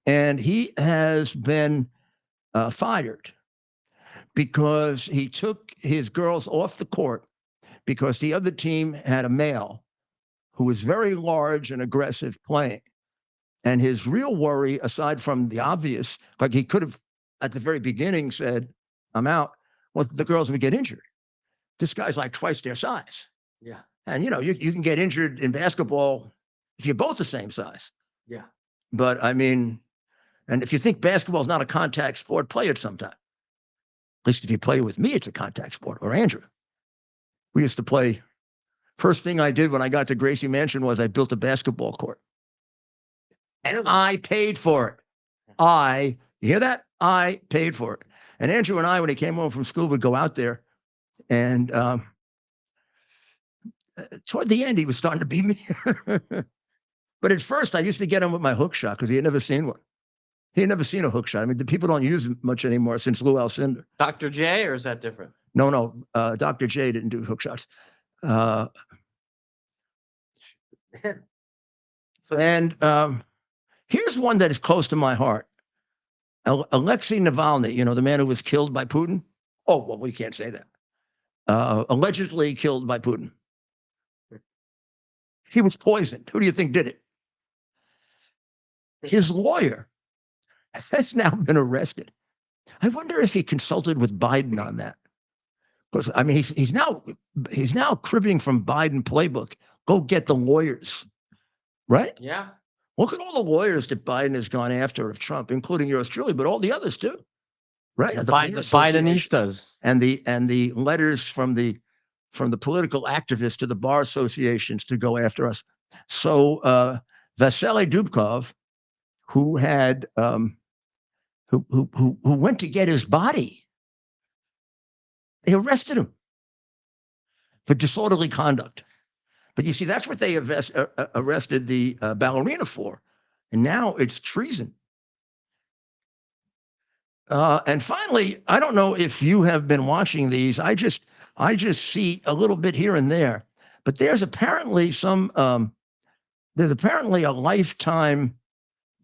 And he has been fired because he took his girls off the court because the other team had a male who was very large and aggressive playing. And his real worry, aside from the obvious, like he could have at the very beginning said, I'm out, well, the girls would get injured. This guy's like twice their size. Yeah. And, you know, you can get injured in basketball if you're both the same size. Yeah. But, I mean, and if you think basketball is not a contact sport, play it sometime. At least if you play with me, it's a contact sport, or Andrew. We used to play. First thing I did when I got to Gracie Mansion was I built a basketball court. And I paid for it. You hear that? I paid for it. And Andrew and I, when he came home from school, would go out there. And toward the end, he was starting to beat me. But at first, I used to get him with my hook shot because he had never seen one. He had never seen a hook shot. I mean, the people don't use it much anymore since Lou Alcindor. Dr. J, or is that different? No. Dr. J didn't do hook shots. And here's one that is close to my heart. Alexei Navalny, you know, the man who was killed by Putin. Oh, well, we can't say that. Allegedly killed by Putin. He was poisoned. Who do you think did it? His lawyer has now been arrested. I wonder if he consulted with Biden on that. Because I mean, he's now cribbing from Biden playbook. Go get the lawyers, right? Yeah. Look at all the lawyers that Biden has gone after of Trump, including yours truly, but all the others too, right? The Mayor Association Bidenistas. and the letters from the political activists to the bar associations to go after us. So Vasily Dubkov, who had who went to get his body, they arrested him for disorderly conduct. But you see, that's what they arrested the ballerina for. And now it's treason. And finally, I don't know if you have been watching these. I just see a little bit here and there. But there's apparently a Lifetime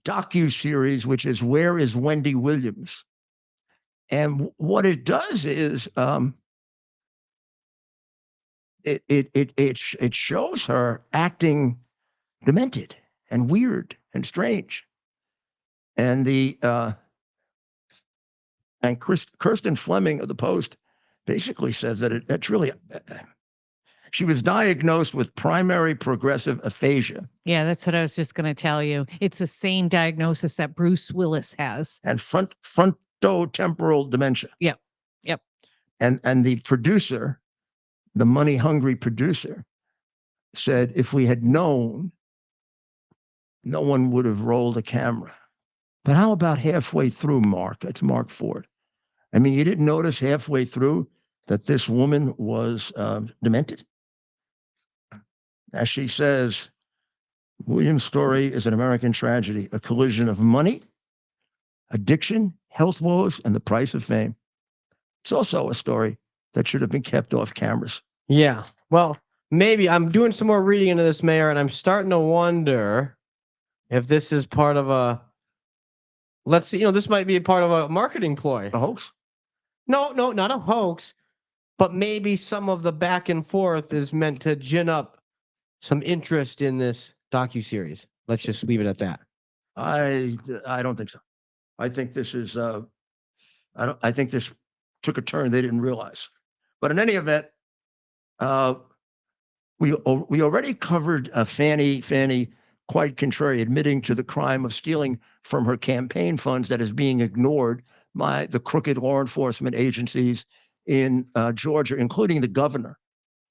docuseries, which is Where is Wendy Williams? And what it does is it shows her acting demented and weird and strange. And Kirsten Fleming of the Post basically says that that's really she was diagnosed with primary progressive aphasia. Yeah, that's what I was just going to tell you. It's the same diagnosis that Bruce Willis has. And frontotemporal dementia. Yep. And the producer, the money-hungry producer, said, if we had known, no one would have rolled a camera. But how about halfway through, Mark? It's Mark Ford. I mean, you didn't notice halfway through that this woman was demented? As she says, William's story is an American tragedy, a collision of money, addiction, health woes, and the price of fame. It's also a story that should have been kept off cameras. Yeah. Well, maybe I'm doing some more reading into this, Mayor, and I'm starting to wonder if this is part of a, let's see, this might be a part of a marketing ploy. A hoax? No, not a hoax, but maybe some of the back and forth is meant to gin up some interest in this docuseries. Let's just leave it at that. I don't think so. I think this is I think this took a turn they didn't realize. But in any event, we already covered Fani, quite contrary, admitting to the crime of stealing from her campaign funds that is being ignored by the crooked law enforcement agencies in Georgia, including the governor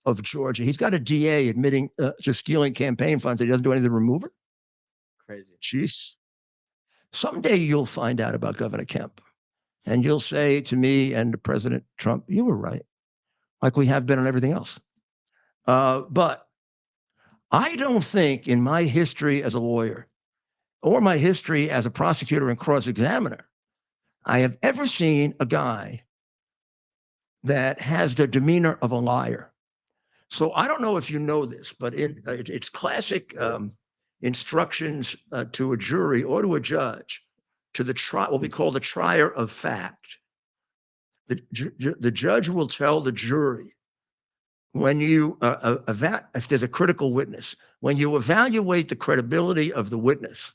of Georgia. He's got a DA admitting to stealing campaign funds. He doesn't do anything to remove her. Crazy. Jeez. Someday you'll find out about Governor Kemp, and you'll say to me and to President Trump, you were right. like we have been on everything else. But I don't think in my history as a lawyer or my history as a prosecutor and cross-examiner, I have ever seen a guy that has the demeanor of a liar. So I don't know if you know this, but it's classic instructions to a jury or to a judge, to the what we call the trier of fact. The judge will tell the jury, when you if there's a critical witness, when you evaluate the credibility of the witness,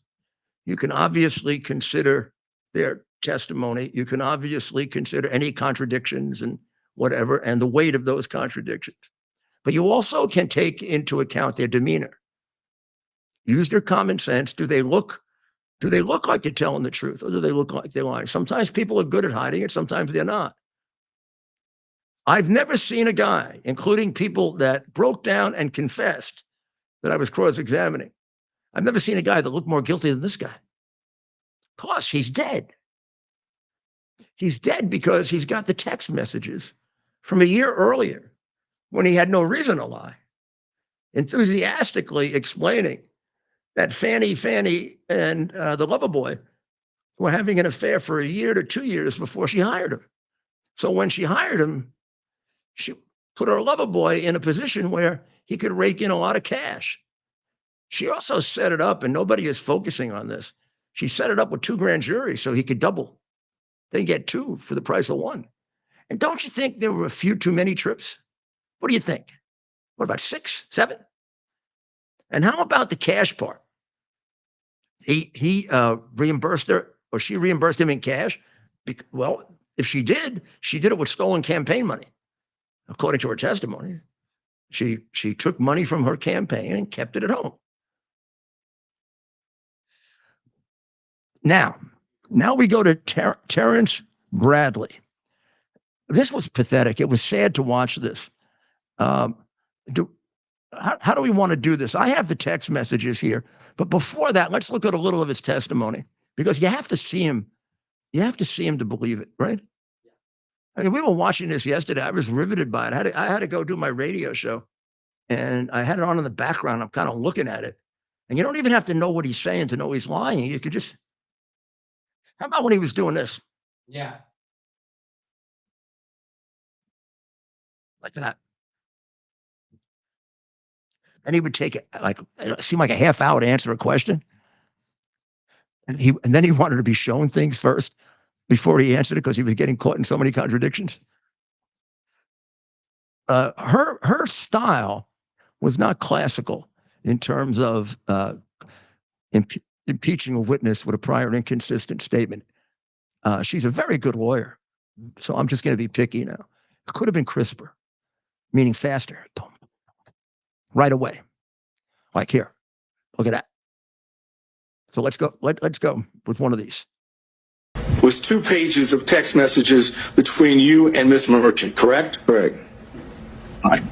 you can obviously consider their testimony. You can obviously consider any contradictions and whatever, and the weight of those contradictions. But you also can take into account their demeanor. Use their common sense. Do they look like they're telling the truth, or do they look like they're lying? Sometimes people are good at hiding it, sometimes they're not. I've never seen a guy, including people that broke down and confessed that I was cross-examining. I've never seen a guy that looked more guilty than this guy. Plus, he's dead. He's dead because he's got the text messages from a year earlier when he had no reason to lie, enthusiastically explaining that Fani and the lover boy were having an affair for a year to 2 years before she hired him. So when she hired him, she put her lover boy in a position where he could rake in a lot of cash. She also set it up, and nobody is focusing on this. She set it up with 2 grand juries so he could double. They get 2 for the price of 1. And don't you think there were a few too many trips? What do you think? What about 6, 7? And how about the cash part? He reimbursed her, or she reimbursed him in cash. Well, if she did it with stolen campaign money. According to her testimony, she took money from her campaign and kept it at home. Now we go to Terrence Bradley. This was pathetic. It was sad to watch this. How do we want to do this? I have the text messages here, but before that, let's look at a little of his testimony, because you have to see him. You have to see him to believe it, right? I mean, we were watching this yesterday. I was riveted by it. I had to go do my radio show, and I had it on in the background. I'm kind of looking at it, and you don't even have to know what he's saying to know he's lying. You could just. How about when he was doing this? Yeah. Like that. And he would take it seemed like a half hour to answer a question. And then he wanted to be shown things first before he answered it, because he was getting caught in so many contradictions. Her style was not classical in terms of impeaching a witness with a prior inconsistent statement. She's a very good lawyer, so I'm just going to be picky now. It could have been crisper, meaning faster, right away. Like here, look at that. So let's go. Let's go with one of these. Was 2 pages of text messages between you and Miss Merchant, correct? Correct. All right.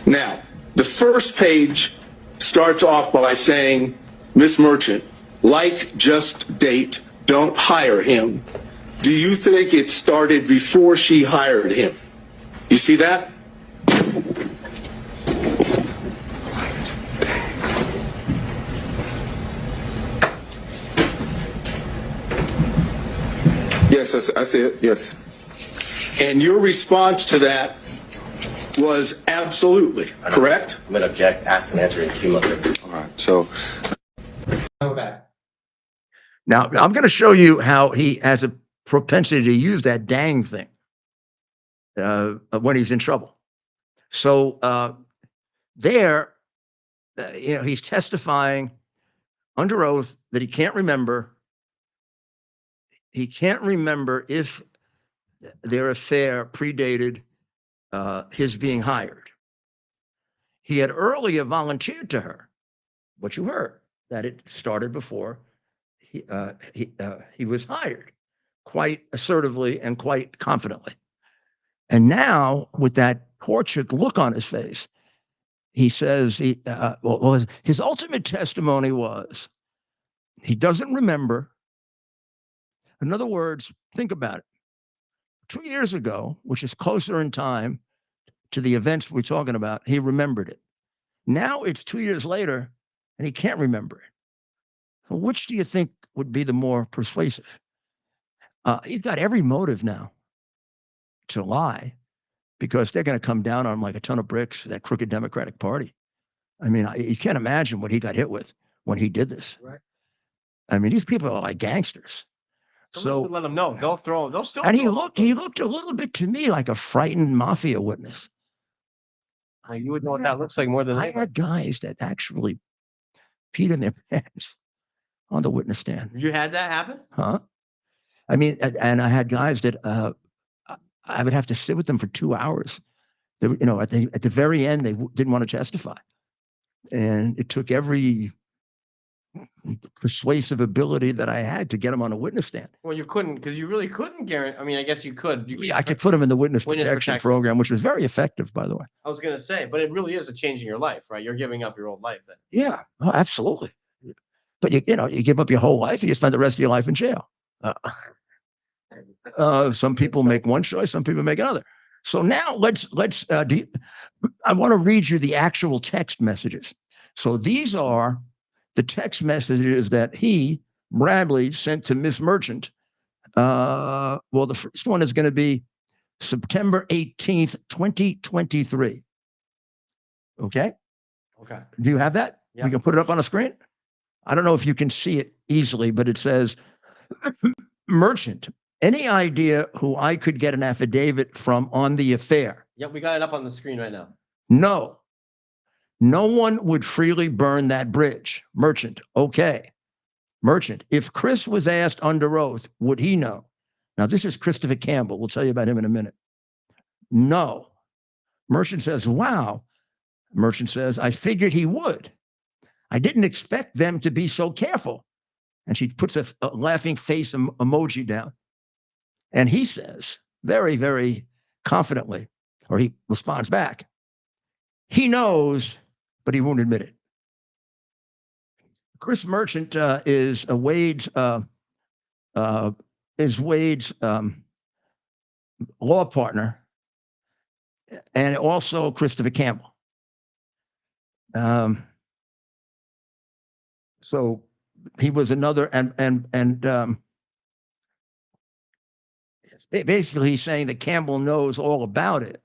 Now, the first page starts off by saying, Miss Merchant, like, just date, don't hire him. Do you think it started before she hired him? You see that? Yes, I see it. Yes. And your response to that was absolutely, correct? I'm going to object, ask and answer in cumulative. All right. So. Okay. Now, I'm going to show you how he has a propensity to use that dang thing when he's in trouble. So he's testifying under oath that he can't remember. He can't remember if their affair predated his being hired. He had earlier volunteered to her, what you heard, that it started before he was hired, quite assertively and quite confidently. And now, with that tortured look on his face, he says his ultimate testimony was he doesn't remember. In other words, think about it. 2 years ago, which is closer in time to the events we're talking about, he remembered it. Now it's 2 years later, and he can't remember it. So which do you think would be the more persuasive? He's got every motive now to lie, because they're going to come down on him like a ton of bricks, that crooked Democratic Party. I mean, you can't imagine what he got hit with when he did this. Right. I mean, these people are like gangsters. So let them know. They'll still. And he looked a little bit to me like a frightened mafia witness. You would know what that looks like more than I had guys that actually peed in their pants on the witness stand. You had that happen? Huh? I mean, and I had guys that I would have to sit with them for 2 hours. They, you know, at the very end, they didn't want to testify, and it took every persuasive ability that I had to get them on a witness stand. Well, you couldn't, because you really couldn't guarantee. I mean, I guess you could. I could put them in the witness protection program, which was very effective, by the way. I was going to say, but it really is a change in your life, right? You're giving up your old life then. Yeah, oh, absolutely. But you give up your whole life, and you spend the rest of your life in jail. Some people make one choice, some people make another. So now I want to read you the actual text messages. So these are the text messages that Bradley, sent to Miss Merchant. Well, the first one is going to be September 18th, 2023. Okay. Okay. Do you have that? Yeah. We can put it up on a screen. I don't know if you can see it easily, but it says, Merchant, any idea who I could get an affidavit from on the affair? Yep, we got it up on the screen right now. No. No one would freely burn that bridge. Merchant, okay. Merchant, if Chris was asked under oath, would he know? Now, this is Christopher Campbell. We'll tell you about him in a minute. No. Merchant says, wow. Merchant says, I figured he would. I didn't expect them to be so careful. And she puts a laughing face emoji down. And he says, very, very confidently, or he responds back, he knows, but he won't admit it. Chris Merchant is Wade's law partner, and also Christopher Campbell. So he was another, and basically he's saying that Campbell knows all about it.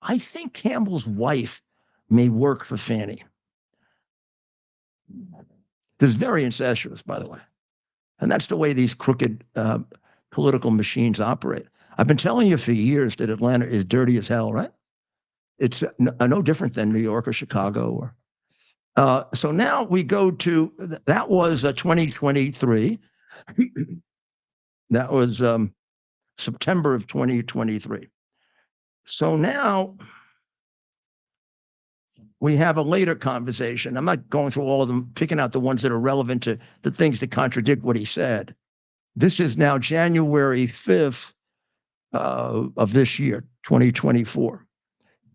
I think Campbell's wife may work for Fani. This is very incestuous, by the way. And that's the way these crooked political machines operate. I've been telling you for years that Atlanta is dirty as hell, right? It's no different than New York or Chicago. Or so now we go to, that was 2023. That was September of 2023. So now we have a later conversation. I'm not going through all of them, picking out the ones that are relevant to the things that contradict what he said. This is now January 5th of this year, 2024.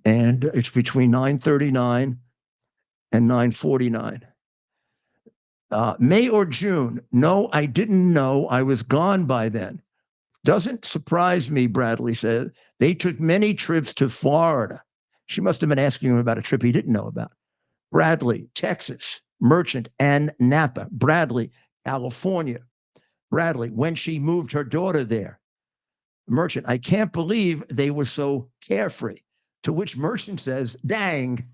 And it's between 9:39 and 9:49. May or June? No, I didn't know. I was gone by then. Doesn't surprise me, Bradley said. They took many trips to Florida. She must have been asking him about a trip he didn't know about. Bradley, Texas, Merchant, and Napa. Bradley, California. Bradley, when she moved her daughter there. Merchant, I can't believe they were so carefree. To which Merchant says, dang.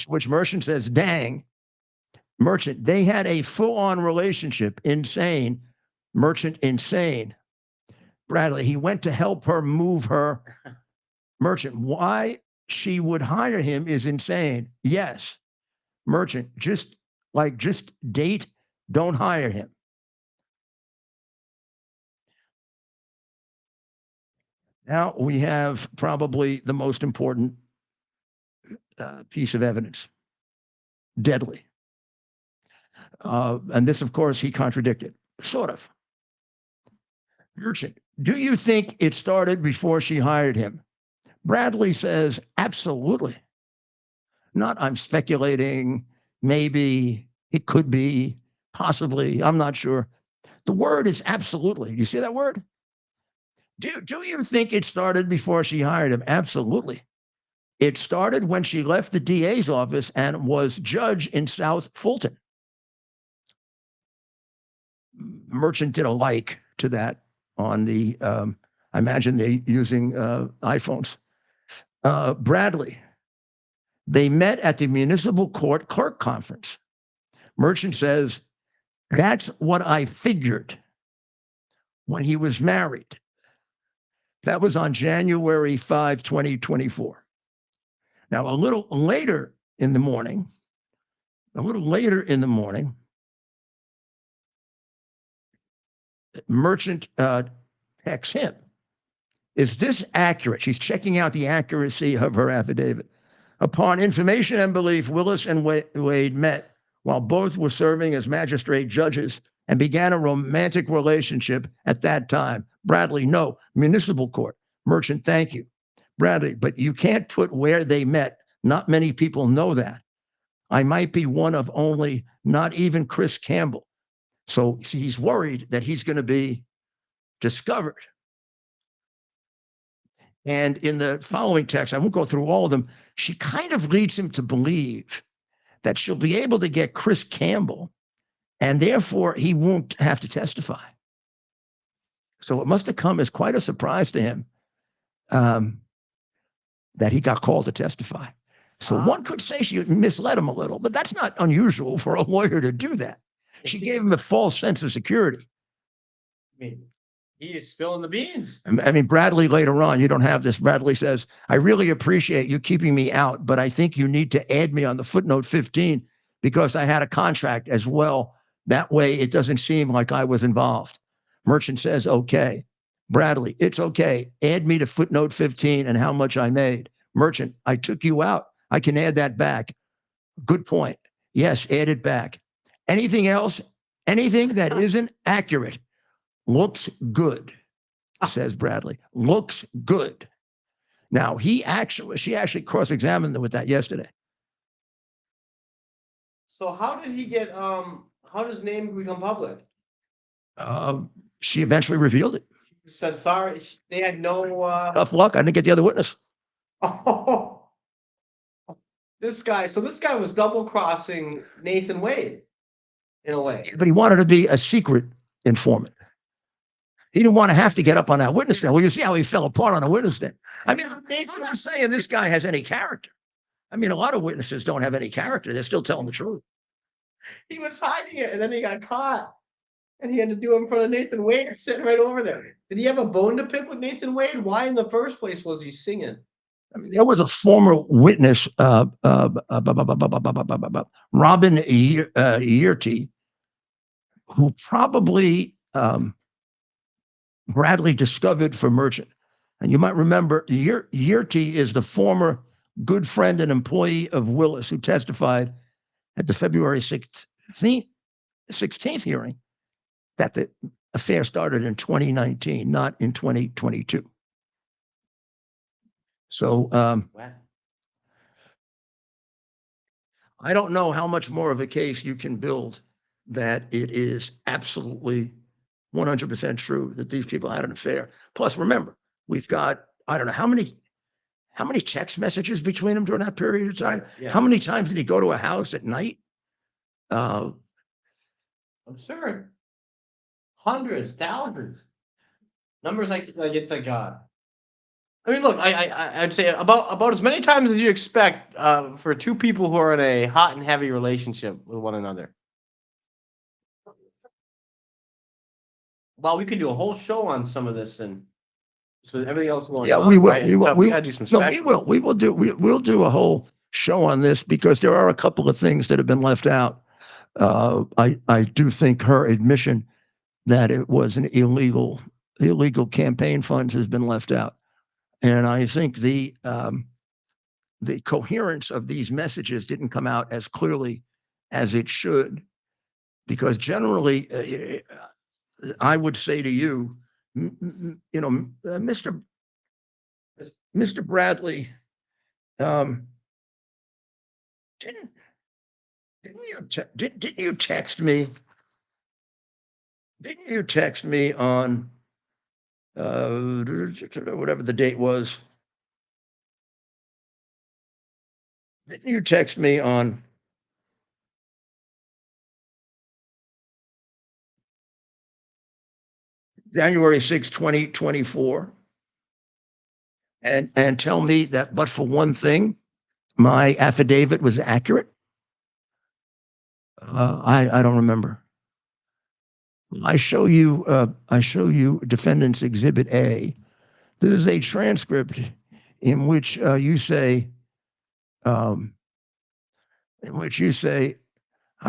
Which Merchant says, dang. Merchant, they had a full-on relationship. Insane. Merchant, insane. Bradley, he went to help her move her. Merchant, why she would hire him is insane. Yes. Merchant, just date, don't hire him. Now we have probably the most important piece of evidence. Deadly. And this, of course, he contradicted. Sort of. Merchant, do you think it started before she hired him? Bradley says, absolutely. Not, I'm speculating, maybe, it could be, possibly, I'm not sure. The word is absolutely. You see that word? Do you think it started before she hired him? Absolutely. It started when she left the DA's office and was judge in South Fulton. Merchant did a like to that on the, I imagine they using iPhones. Bradley, they met at the municipal court clerk conference. Merchant says, that's what I figured when he was married. That was on January 5, 2024. Now, a little later in the morning, Merchant texts him. Is this accurate? She's checking out the accuracy of her affidavit. Upon information and belief, Willis and Wade met while both were serving as magistrate judges and began a romantic relationship at that time. Bradley, no. Municipal court. Merchant, thank you. Bradley, but you can't put where they met. Not many people know that. I might be one of only, not even Chris Campbell. So he's worried that he's going to be discovered. And in the following text, I won't go through all of them, she kind of leads him to believe that she'll be able to get Chris Campbell, and therefore he won't have to testify. So it must have come as quite a surprise to him that he got called to testify. So one could say she misled him a little, but that's not unusual for a lawyer to do that. She gave him a false sense of security. I mean, he is spilling the beans. I mean, Bradley later on, you don't have this. Bradley says, I really appreciate you keeping me out, but I think you need to add me on the footnote 15 because I had a contract as well. That way it doesn't seem like I was involved. Merchant says, okay. Bradley, it's okay. Add me to footnote 15 and how much I made. Merchant, I took you out. I can add that back. Good point. Yes, add it back. Anything else? Anything that isn't accurate? Looks good, says Bradley. Looks good. Now, she actually cross-examined them with that yesterday. So how did he get, how did his name become public? She eventually revealed it. He said, sorry, they had no... Tough luck. I didn't get the other witness. Oh, this guy was double-crossing Nathan Wade, in a way. But he wanted to be a secret informant. He didn't want to have to get up on that witness stand. Well, you see how he fell apart on a witness stand. I mean, I'm not saying this guy has any character. I mean, a lot of witnesses don't have any character. They're still telling the truth. He was hiding it, and then he got caught. And he had to do it in front of Nathan Wade sitting right over there. Did he have a bone to pick with Nathan Wade? Why in the first place was he singing? I mean, there was a former witness, Robin Yearty, who probably Bradley discovered for Merchant. And you might remember Yearty is the former good friend and employee of Willis who testified at the February 16th hearing that the affair started in 2019, not in 2022. So I don't know how much more of a case you can build that it is absolutely 100% true that these people had an affair. Plus, remember, we've got, I don't know how many text messages between them during that period of time. Yeah. How many times did he go to a house at night? Absurd. Hundreds, thousands. Numbers like it's like God. I mean, look, I'd say about as many times as you expect for two people who are in a hot and heavy relationship with one another. Well, we could do a whole show on some of this and so everything else going on. Yeah, we will. Right? We gotta do some no, specials. we'll do a whole show on this because there are a couple of things that have been left out. I do think her admission that it was an illegal campaign funds has been left out. And I think the coherence of these messages didn't come out as clearly as it should, because generally, I would say to you, Mr. Bradley, didn't you text me? Didn't you text me on whatever the date was. Didn't you text me on January 6, 2024, and tell me that, but for one thing, my affidavit was accurate? I don't remember. I show you Defendant's Exhibit A. This is a transcript in which you say, I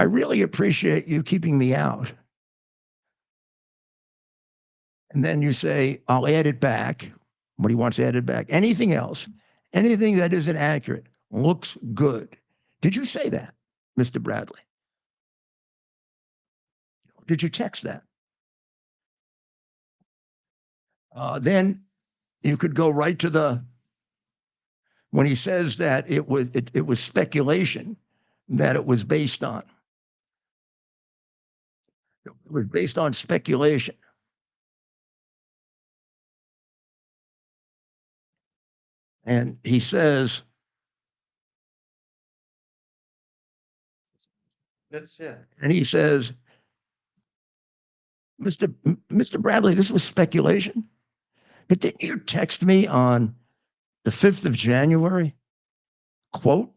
really appreciate you keeping me out. And then you say, I'll add it back. What he wants added back. Anything else, anything that isn't accurate, looks good. Did you say that, Mr. Bradley? Did you text that? Then you could go right to when he says that it was speculation that it was based on. It was based on speculation. And he says, That's it. and he says, Mr. Bradley, this was speculation. But didn't you text me on the 5th of January? Quote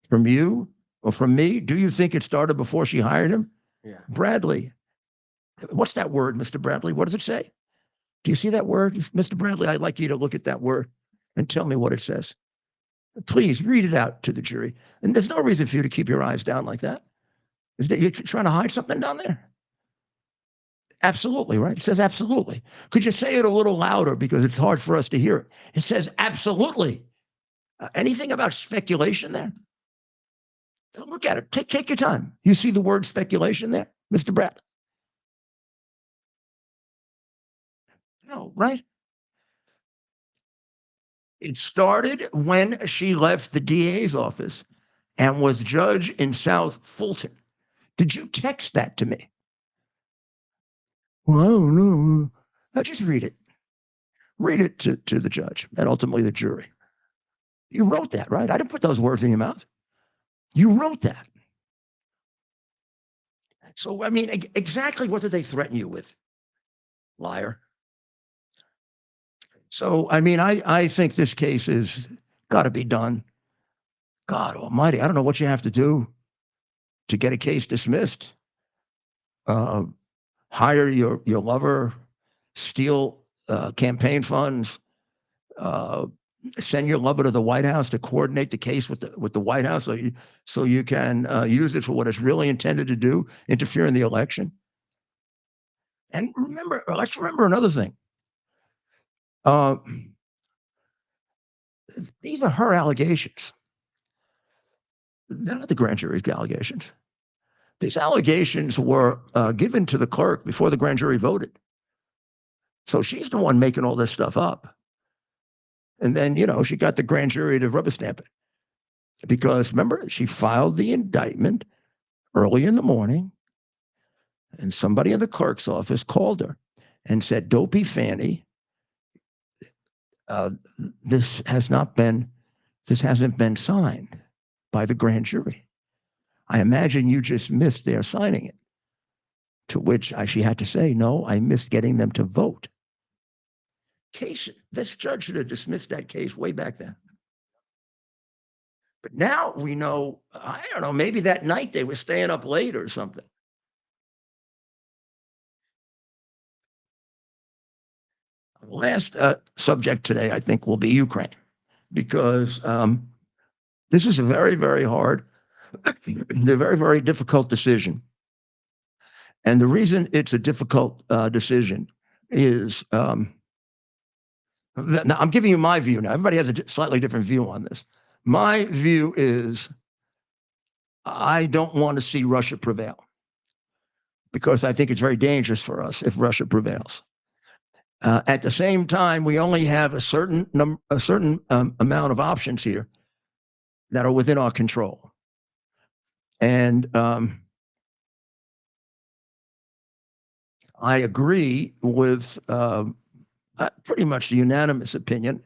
from you or from me? Do you think it started before she hired him? Yeah. Bradley. What's that word, Mr. Bradley? What does it say? Do you see that word, Mr. Bradley? I'd like you to look at that word and tell me what it says. Please read it out to the jury. And there's no reason for you to keep your eyes down like that. Is that you're trying to hide something down there? Absolutely, right? It says absolutely. Could you say it a little louder because it's hard for us to hear it? It says absolutely. Anything about speculation there? Look at it. Take your time. You see the word speculation there, Mr. Bradley? No, right? It started when she left the DA's office and was judge in South Fulton. Did you text that to me? Well, no. Now just read it. Read it to the judge and ultimately the jury. You wrote that, right? I didn't put those words in your mouth. You wrote that. So, I mean, exactly what did they threaten you with? Liar. So, I mean, I think this case is got to be done. God almighty, I don't know what you have to do to get a case dismissed. Hire your lover, steal campaign funds, send your lover to the White House to coordinate the case with the White House so you can use it for what it's really intended to do, interfere in the election. And let's remember another thing. These are her allegations. They're not the grand jury's allegations. These allegations were given to the clerk before the grand jury voted. So she's the one making all this stuff up. And then, she got the grand jury to rubber stamp it. Because remember, she filed the indictment early in the morning, and somebody in the clerk's office called her and said, Dopey Fani, this hasn't been signed by the grand jury. I imagine you just missed their signing it. To which she had to say, no, I missed getting them to vote. This judge should have dismissed that case way back then. But now we know, I don't know, maybe that night they were staying up late or something. Last subject today, I think, will be Ukraine, because this is a very, very hard, very, very difficult decision. And the reason it's a difficult decision is, now I'm giving you my view now. Everybody has a slightly different view on this. My view is I don't want to see Russia prevail, because I think it's very dangerous for us if Russia prevails. At the same time, we only have a certain amount of options here that are within our control. And I agree with pretty much the unanimous opinion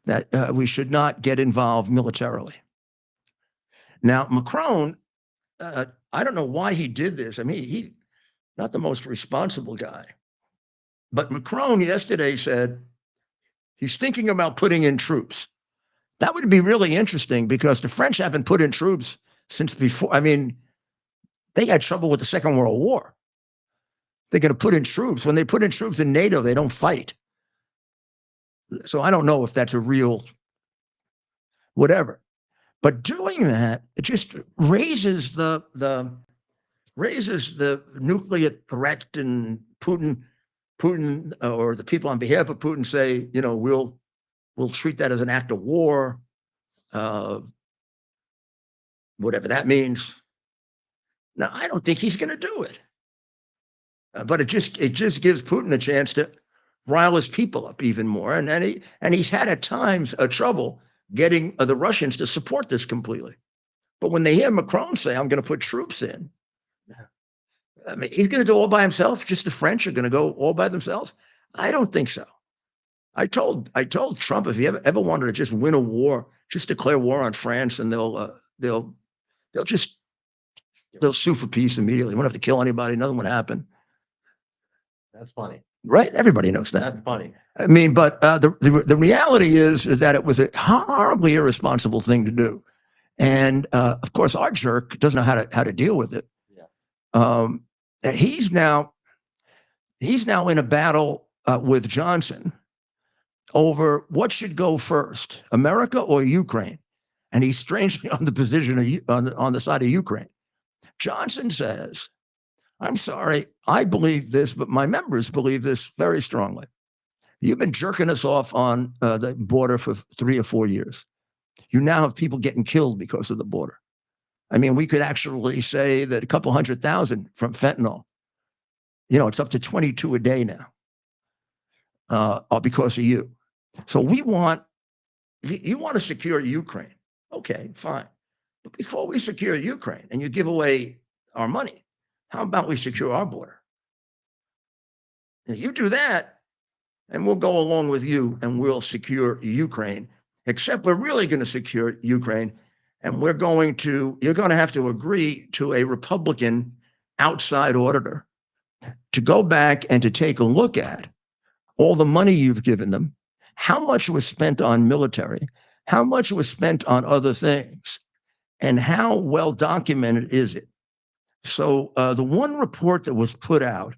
that we should not get involved militarily. Now, Macron, I don't know why he did this. I mean, he's not the most responsible guy. But Macron yesterday said he's thinking about putting in troops. That would be really interesting because the French haven't put in troops since before. I mean, they had trouble with the Second World War. They're going to put in troops. When they put in troops in NATO, they don't fight. So I don't know if that's a real whatever. But doing that, it just raises the nuclear threat, and Putin or the people on behalf of Putin say, you know, we'll treat that as an act of war, whatever that means. Now, I don't think he's going to do it, but it just gives Putin a chance to rile his people up even more, and he's had at times trouble getting the Russians to support this completely. But when they hear Macron say, "I'm going to put troops in," I mean, he's going to do it all by himself. Just the French are going to go all by themselves. I don't think so. I told Trump if he ever wanted to just win a war, just declare war on France, and they'll sue for peace immediately. Won't have to kill anybody. Nothing would happen. That's funny. Right? Everybody knows that. That's funny. I mean, but the reality is that it was a horribly irresponsible thing to do, and of course, our jerk doesn't know how to deal with it. Yeah. He's now in a battle with Johnson over what should go first, America or Ukraine, and he's strangely on the position on the side of Ukraine. Johnson says, "I'm sorry, I believe this, but my members believe this very strongly. You've been jerking us off on the border for 3 or 4 years. You now have people getting killed because of the border. I mean, we could actually say that a couple 100,000 from fentanyl. You know, it's up to 22 a day now because of you. So you want to secure Ukraine. Okay, fine. But before we secure Ukraine and you give away our money, how about we secure our border? Now, you do that, and we'll go along with you, and we'll secure Ukraine, except we're really going to secure Ukraine, and you're going to have to agree to a Republican outside auditor to go back and to take a look at all the money you've given them, how much was spent on military, how much was spent on other things, and how well documented is it? So the one report that was put out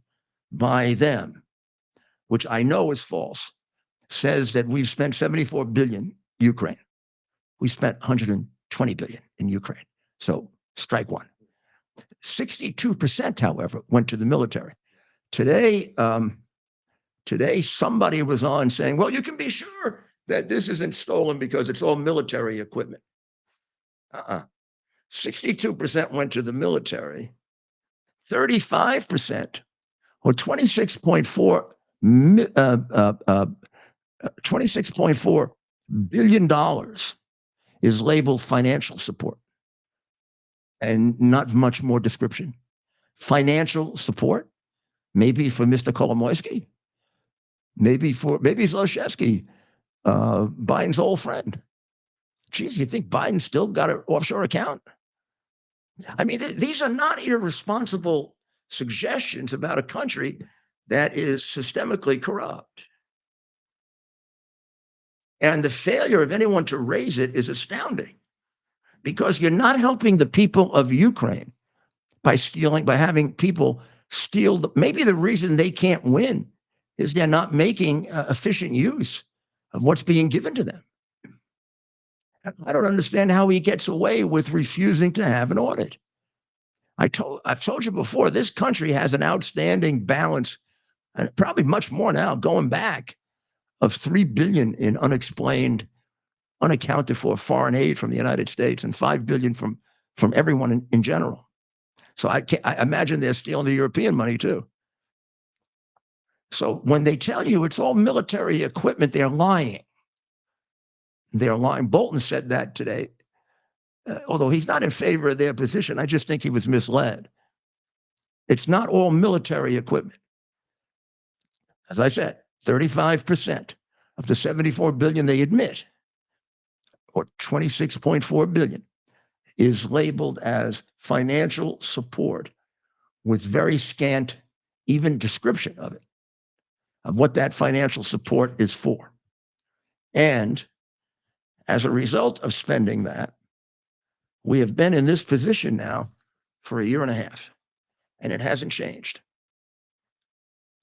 by them, which I know is false, says that we've spent 74 billion Ukraine. We spent 120 billion in Ukraine. So strike one. 62%, however, went to the military. Today somebody was on saying, well, you can be sure that this isn't stolen because it's all military equipment. 62% went to the military. 35%, or $26.4 billion is labeled financial support, and not much more description. Financial support, maybe for Mr. Kolomoisky, maybe Zlochevsky, Biden's old friend. Geez, you think Biden still got an offshore account? I mean, these are not irresponsible suggestions about a country that is systemically corrupt. And the failure of anyone to raise it is astounding, because you're not helping the people of Ukraine by having people steal. Maybe the reason they can't win is they're not making efficient use of what's being given to them. I don't understand how he gets away with refusing to have an audit. I've told you before, this country has an outstanding balance, and probably much more now, going back, of $3 billion in unexplained, unaccounted for foreign aid from the United States, and $5 billion from everyone in general. So I imagine they're stealing the European money too. So when they tell you it's all military equipment, they're lying. They're lying. Bolton said that today. Although he's not in favor of their position, I just think he was misled. It's not all military equipment. As I said, 35% of the 74 billion they admit, or 26.4 billion, is labeled as financial support with very scant even description of it, of what that financial support is for. And as a result of spending that, we have been in this position now for a year and a half, and it hasn't changed.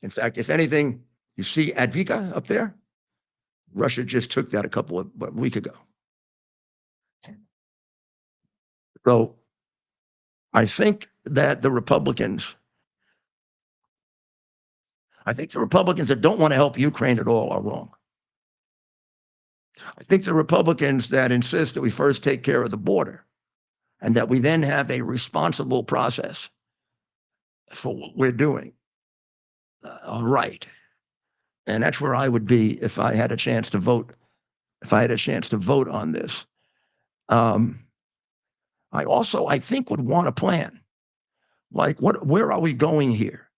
In fact, if anything, you see Advika up there? Russia just took that a week ago. So I think that the Republicans that don't want to help Ukraine at all are wrong. I think the Republicans that insist that we first take care of the border and that we then have a responsible process for what we're doing are right. And that's where I would be if I had a chance to vote. If I had a chance to vote on this. I think would want a plan. Like, where are we going here?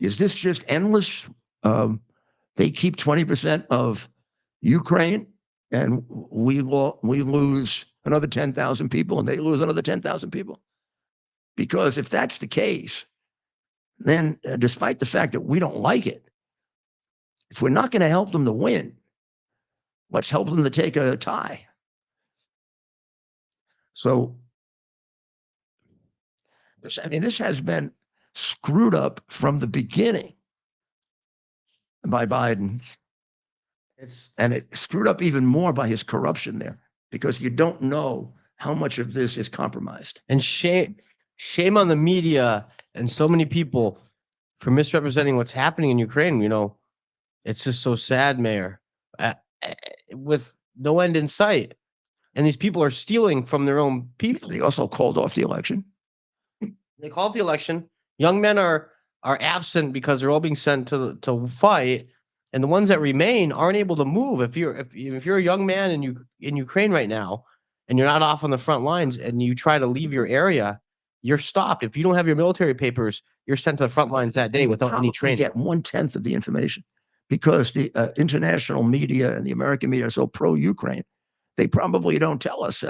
Is this just endless? They keep 20% of Ukraine and we lose another 10,000 people and they lose another 10,000 people. Because if that's the case, then despite the fact that we don't like it, if we're not going to help them to win, let's help them to take a tie. So, this has been screwed up from the beginning by Biden. And it screwed up even more by his corruption there, because you don't know how much of this is compromised. And shame on the media and so many people for misrepresenting what's happening in Ukraine. You know, it's just so sad, Mayor, with no end in sight. And these people are stealing from their own people. They also called off the election. They called the election. Young men are absent because they're all being sent to fight, and the ones that remain aren't able to move. If you're a young man in Ukraine right now, and you're not off on the front lines, and you try to leave your area, you're stopped. If you don't have your military papers, you're sent to the front lines that day without any training. Get 1/10 of the information, because the international media and the American media are so pro-Ukraine. They probably don't tell us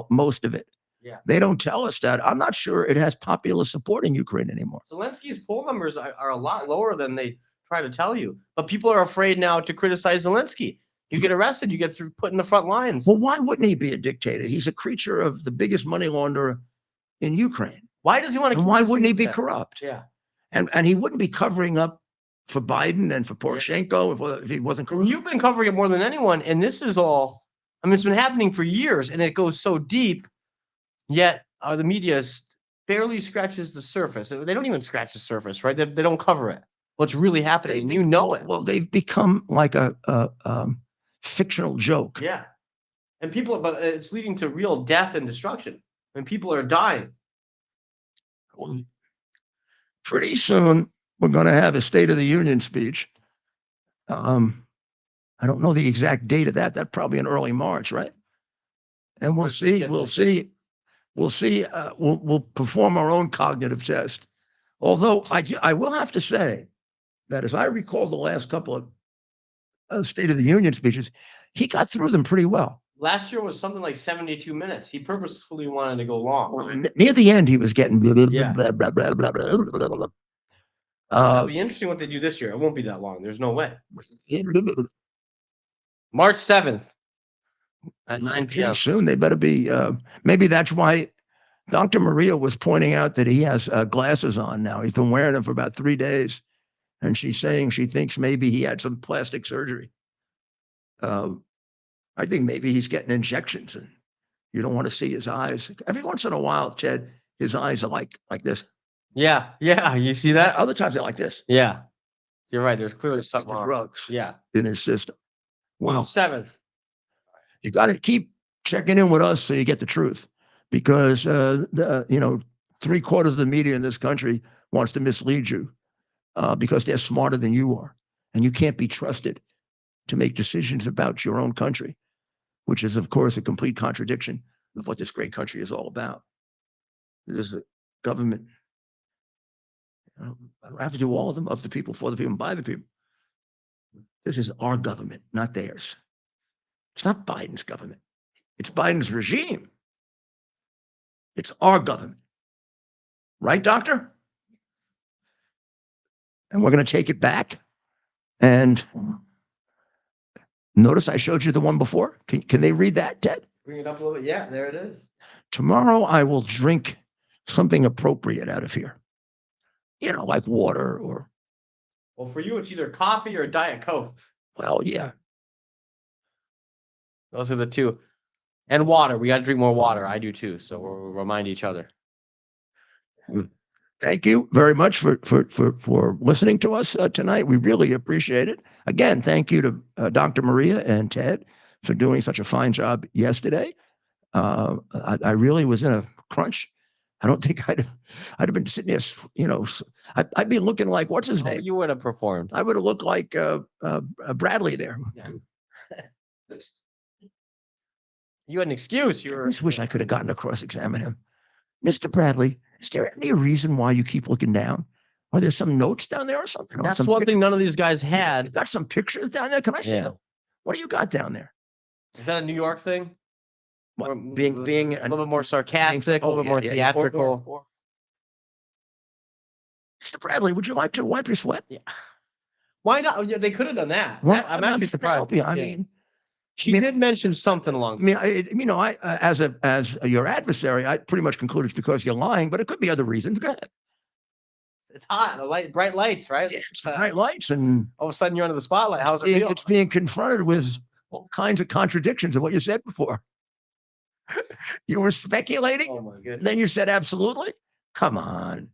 most of it. Yeah. They don't tell us that. I'm not sure it has popular support in Ukraine anymore. Zelensky's poll numbers are a lot lower than they try to tell you. But people are afraid now to criticize Zelensky. You get arrested, you get put in the front lines. Well, why wouldn't he be a dictator? He's a creature of the biggest money launderer in Ukraine. Why does he want to? And why wouldn't he be corrupt? Yeah. And he wouldn't be covering up for Biden and for Poroshenko if he wasn't corrupt. You've been covering it more than anyone, and this is all. I mean, it's been happening for years, and it goes so deep. Yet the media barely scratches the surface. They don't even scratch the surface, right? They don't cover it. What's really happening, and you know it. Well, they've become like a fictional joke. Yeah, and but it's leading to real death and destruction, and people are dying. Well, pretty soon we're going to have a State of the Union speech. I don't know the exact date of that. That's probably in early March, right? And we'll see. We'll perform our own cognitive test. Although I will have to say that as I recall the last couple of State of the Union speeches, he got through them pretty well. Last year was something like 72 minutes. He purposefully wanted to go long. Well, near the end, he was getting blah, blah, Yeah. blah, blah, blah, blah, blah, blah, blah. It'll be interesting what they do this year. It won't be that long. There's no way. March 7th at 9 p.m. Soon they better be. Maybe that's why Dr. Maria was pointing out that he has glasses on now. He's been wearing them for about 3 days, and she's saying she thinks maybe he had some plastic surgery. I think maybe he's getting injections, and you don't want to see his eyes. Every once in a while, Ted, his eyes are like this. Yeah, you see that? Other times they're like this. Yeah, you're right. There's clearly something wrong. Drugs. Yeah. In his system. Well, 7th. You got to keep checking in with us so you get the truth, because 3/4 of the media in this country wants to mislead you because they're smarter than you are, and you can't be trusted to make decisions about your own country, which is, of course, a complete contradiction of what this great country is all about. This is a government. I don't have to do all of them, of the people, for the people, and by the people. This is our government, not theirs. It's not Biden's government. It's Biden's regime. It's our government. Right, doctor? And we're going to take it back. And notice I showed you the one before. Can they read that, Ted? Bring it up a little bit. Yeah, there it is. Tomorrow I will drink something appropriate out of here. You know, like water or. Well, for you, it's either coffee or Diet Coke. Well, yeah. Those are the two. And water. We got to drink more water. I do too. So we'll remind each other. Thank you very much for listening to us tonight. We really appreciate it. Again, thank you to Dr. Maria and Ted for doing such a fine job yesterday. I really was in a crunch. I don't think I'd have been sitting there, you know, I'd be looking like, what's his name? You would have performed. I would have looked like Bradley there. Yeah. You had an excuse. I just wish I could have gotten to cross-examine him. Mr. Bradley, is there any reason why you keep looking down? Are there some notes down there or something? That's one thing none of these guys had. You got some pictures down there? Can I see them? What do you got down there? Is that a New York thing? What, Or being a little bit more sarcastic, a little bit more theatrical. Mr. Bradley, would you like to wipe your sweat? Yeah. Why not? Yeah, they could have done that. Well, I'm actually surprised. I mean, she did mention something along. As your adversary, I pretty much conclude it's because you're lying, but it could be other reasons. Go ahead. It's hot, bright lights, right? Yeah, it's bright lights, and all of a sudden you're under the spotlight. How's it feel? It's being confronted with all kinds of contradictions of what you said before. You were speculating. Oh my goodness! Then you said absolutely. Come on,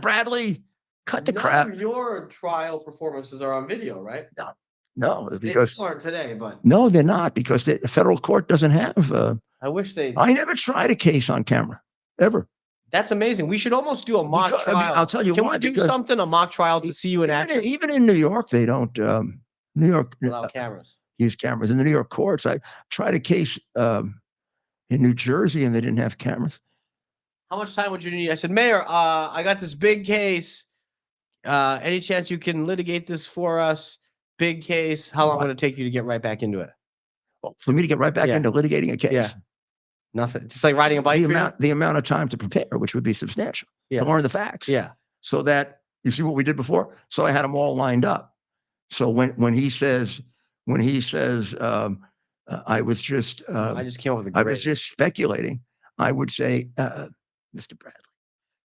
Bradley, cut the crap. None of your trial performances are on video, right? No, They because aren't today, but no, they're not, because the federal court doesn't have. I wish they. I never tried a case on camera ever. That's amazing. We should almost do a mock trial. I'll tell you Can why. we do something, a mock trial to see you in action? Even in New York, they don't. New York Without cameras. Use cameras. In the New York courts, I tried a case in New Jersey, and they didn't have cameras. How much time would you need? I said, Mayor, I got this big case. Any chance you can litigate this for us? Big case. How long would it take you to get right back into it? Well, for me to get right back into litigating a case. Yeah. Nothing. Just like riding a bike. The amount of time to prepare, which would be substantial. To learn the facts. Yeah. So that you see what we did before. So I had them all lined up. So when he says I was just I just came up with a I was just speculating, I would say, Mr. Bradley,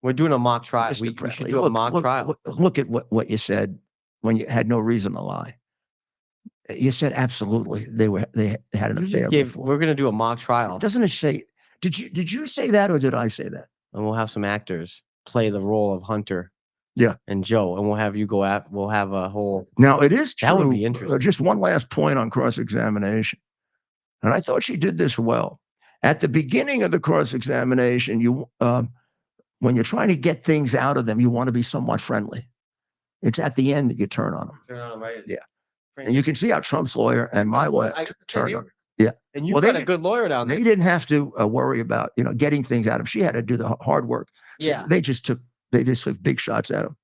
we're doing a mock trial. Mr. We Bradley, should do a mock trial. Look at what you said when you had no reason to lie. You said absolutely they had an affair before. We're going to do a mock trial. Doesn't it say? Did you say that, or did I say that? And we'll have some actors play the role of Hunter. Yeah. And Joe, and we'll have you go at. We'll have a whole. Now it is true. That would be interesting. Just one last point on cross-examination, and I thought she did this well. At the beginning of the cross-examination, when you're trying to get things out of them, you want to be somewhat friendly. It's at the end that you turn on them. Turn on them, right? Yeah. And you can see how Trump's lawyer and my lawyer turned on. Yeah. And you've got a good lawyer down there. They didn't have to worry about, getting things out of him. She had to do the hard work. So Yeah. They just took big shots at him.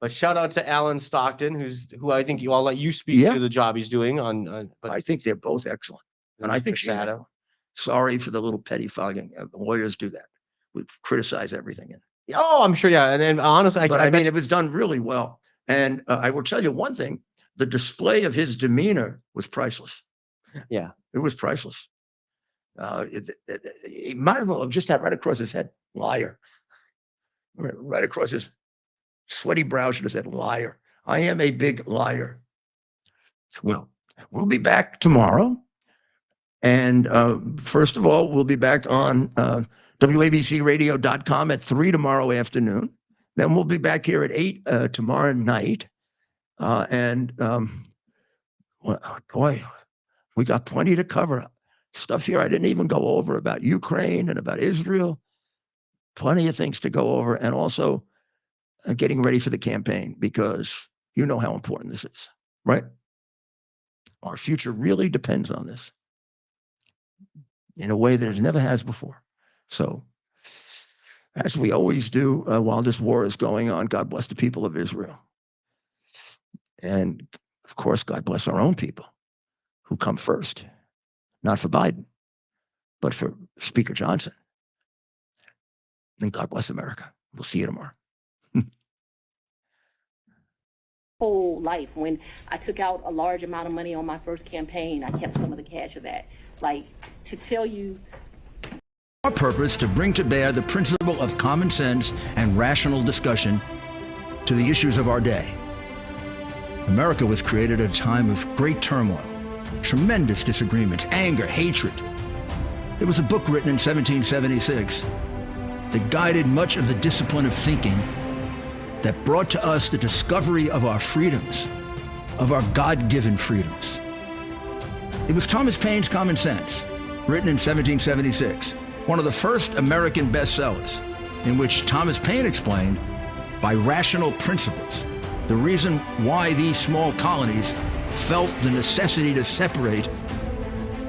But shout out to Alan Stockton, who I think I'll let you speak to the job he's doing on. But I think they're both excellent. And I think sorry for the little petty fogging. Lawyers do that. We criticize everything. Oh, I'm sure. Yeah. And honestly, I mean, it was done really well. And I will tell you one thing. The display of his demeanor was priceless. Yeah. It was priceless. He might as well have just had right across his head, liar. Right across his sweaty brow should have said, liar. I am a big liar. Well, we'll be back tomorrow. And first of all, we'll be back on WABCradio.com at 3 tomorrow afternoon. Then we'll be back here at 8 tomorrow night. Well, boy, we got plenty to cover. Stuff here I didn't even go over about Ukraine and about Israel. Plenty of things to go over, and also getting ready for the campaign, because you know how important this is, right? Our future really depends on this in a way that it never has before. So, as we always do while this war is going on, God bless the people of Israel. And of course, God bless our own people who come first, not for Biden, but for Speaker Johnson. And God bless America. We'll see you tomorrow. Whole life, when I took out a large amount of money on my first campaign, I kept some of the cash of that. Like, to tell you. Our purpose to bring to bear the principle of common sense and rational discussion to the issues of our day. America was created at a time of great turmoil, tremendous disagreements, anger, hatred. There was a book written in 1776 that guided much of the discipline of thinking that brought to us the discovery of our freedoms, of our God-given freedoms. It was Thomas Paine's Common Sense, written in 1776, one of the first American bestsellers, in which Thomas Paine explained, by rational principles, the reason why these small colonies felt the necessity to separate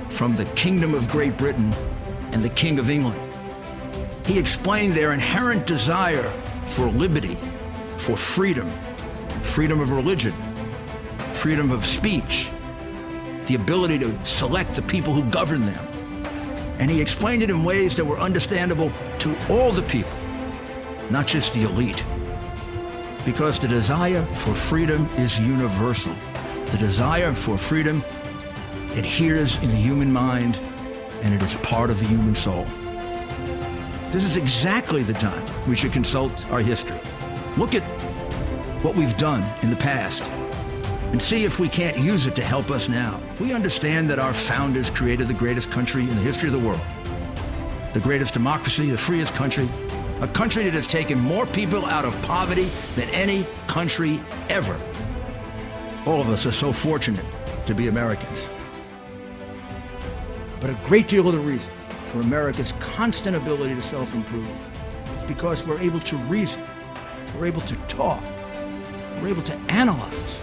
from the Kingdom of Great Britain and the King of England. He explained their inherent desire for liberty, for freedom, freedom of religion, freedom of speech, the ability to select the people who govern them. And he explained it in ways that were understandable to all the people, not just the elite. Because the desire for freedom is universal. The desire for freedom adheres in the human mind, and it is part of the human soul. This is exactly the time we should consult our history. Look at what we've done in the past and see if we can't use it to help us now. We understand that our founders created the greatest country in the history of the world, the greatest democracy, the freest country, a country that has taken more people out of poverty than any country ever. All of us are so fortunate to be Americans. But a great deal of the reason for America's constant ability to self-improve is because we're able to reason, we're able to talk, we're able to analyze,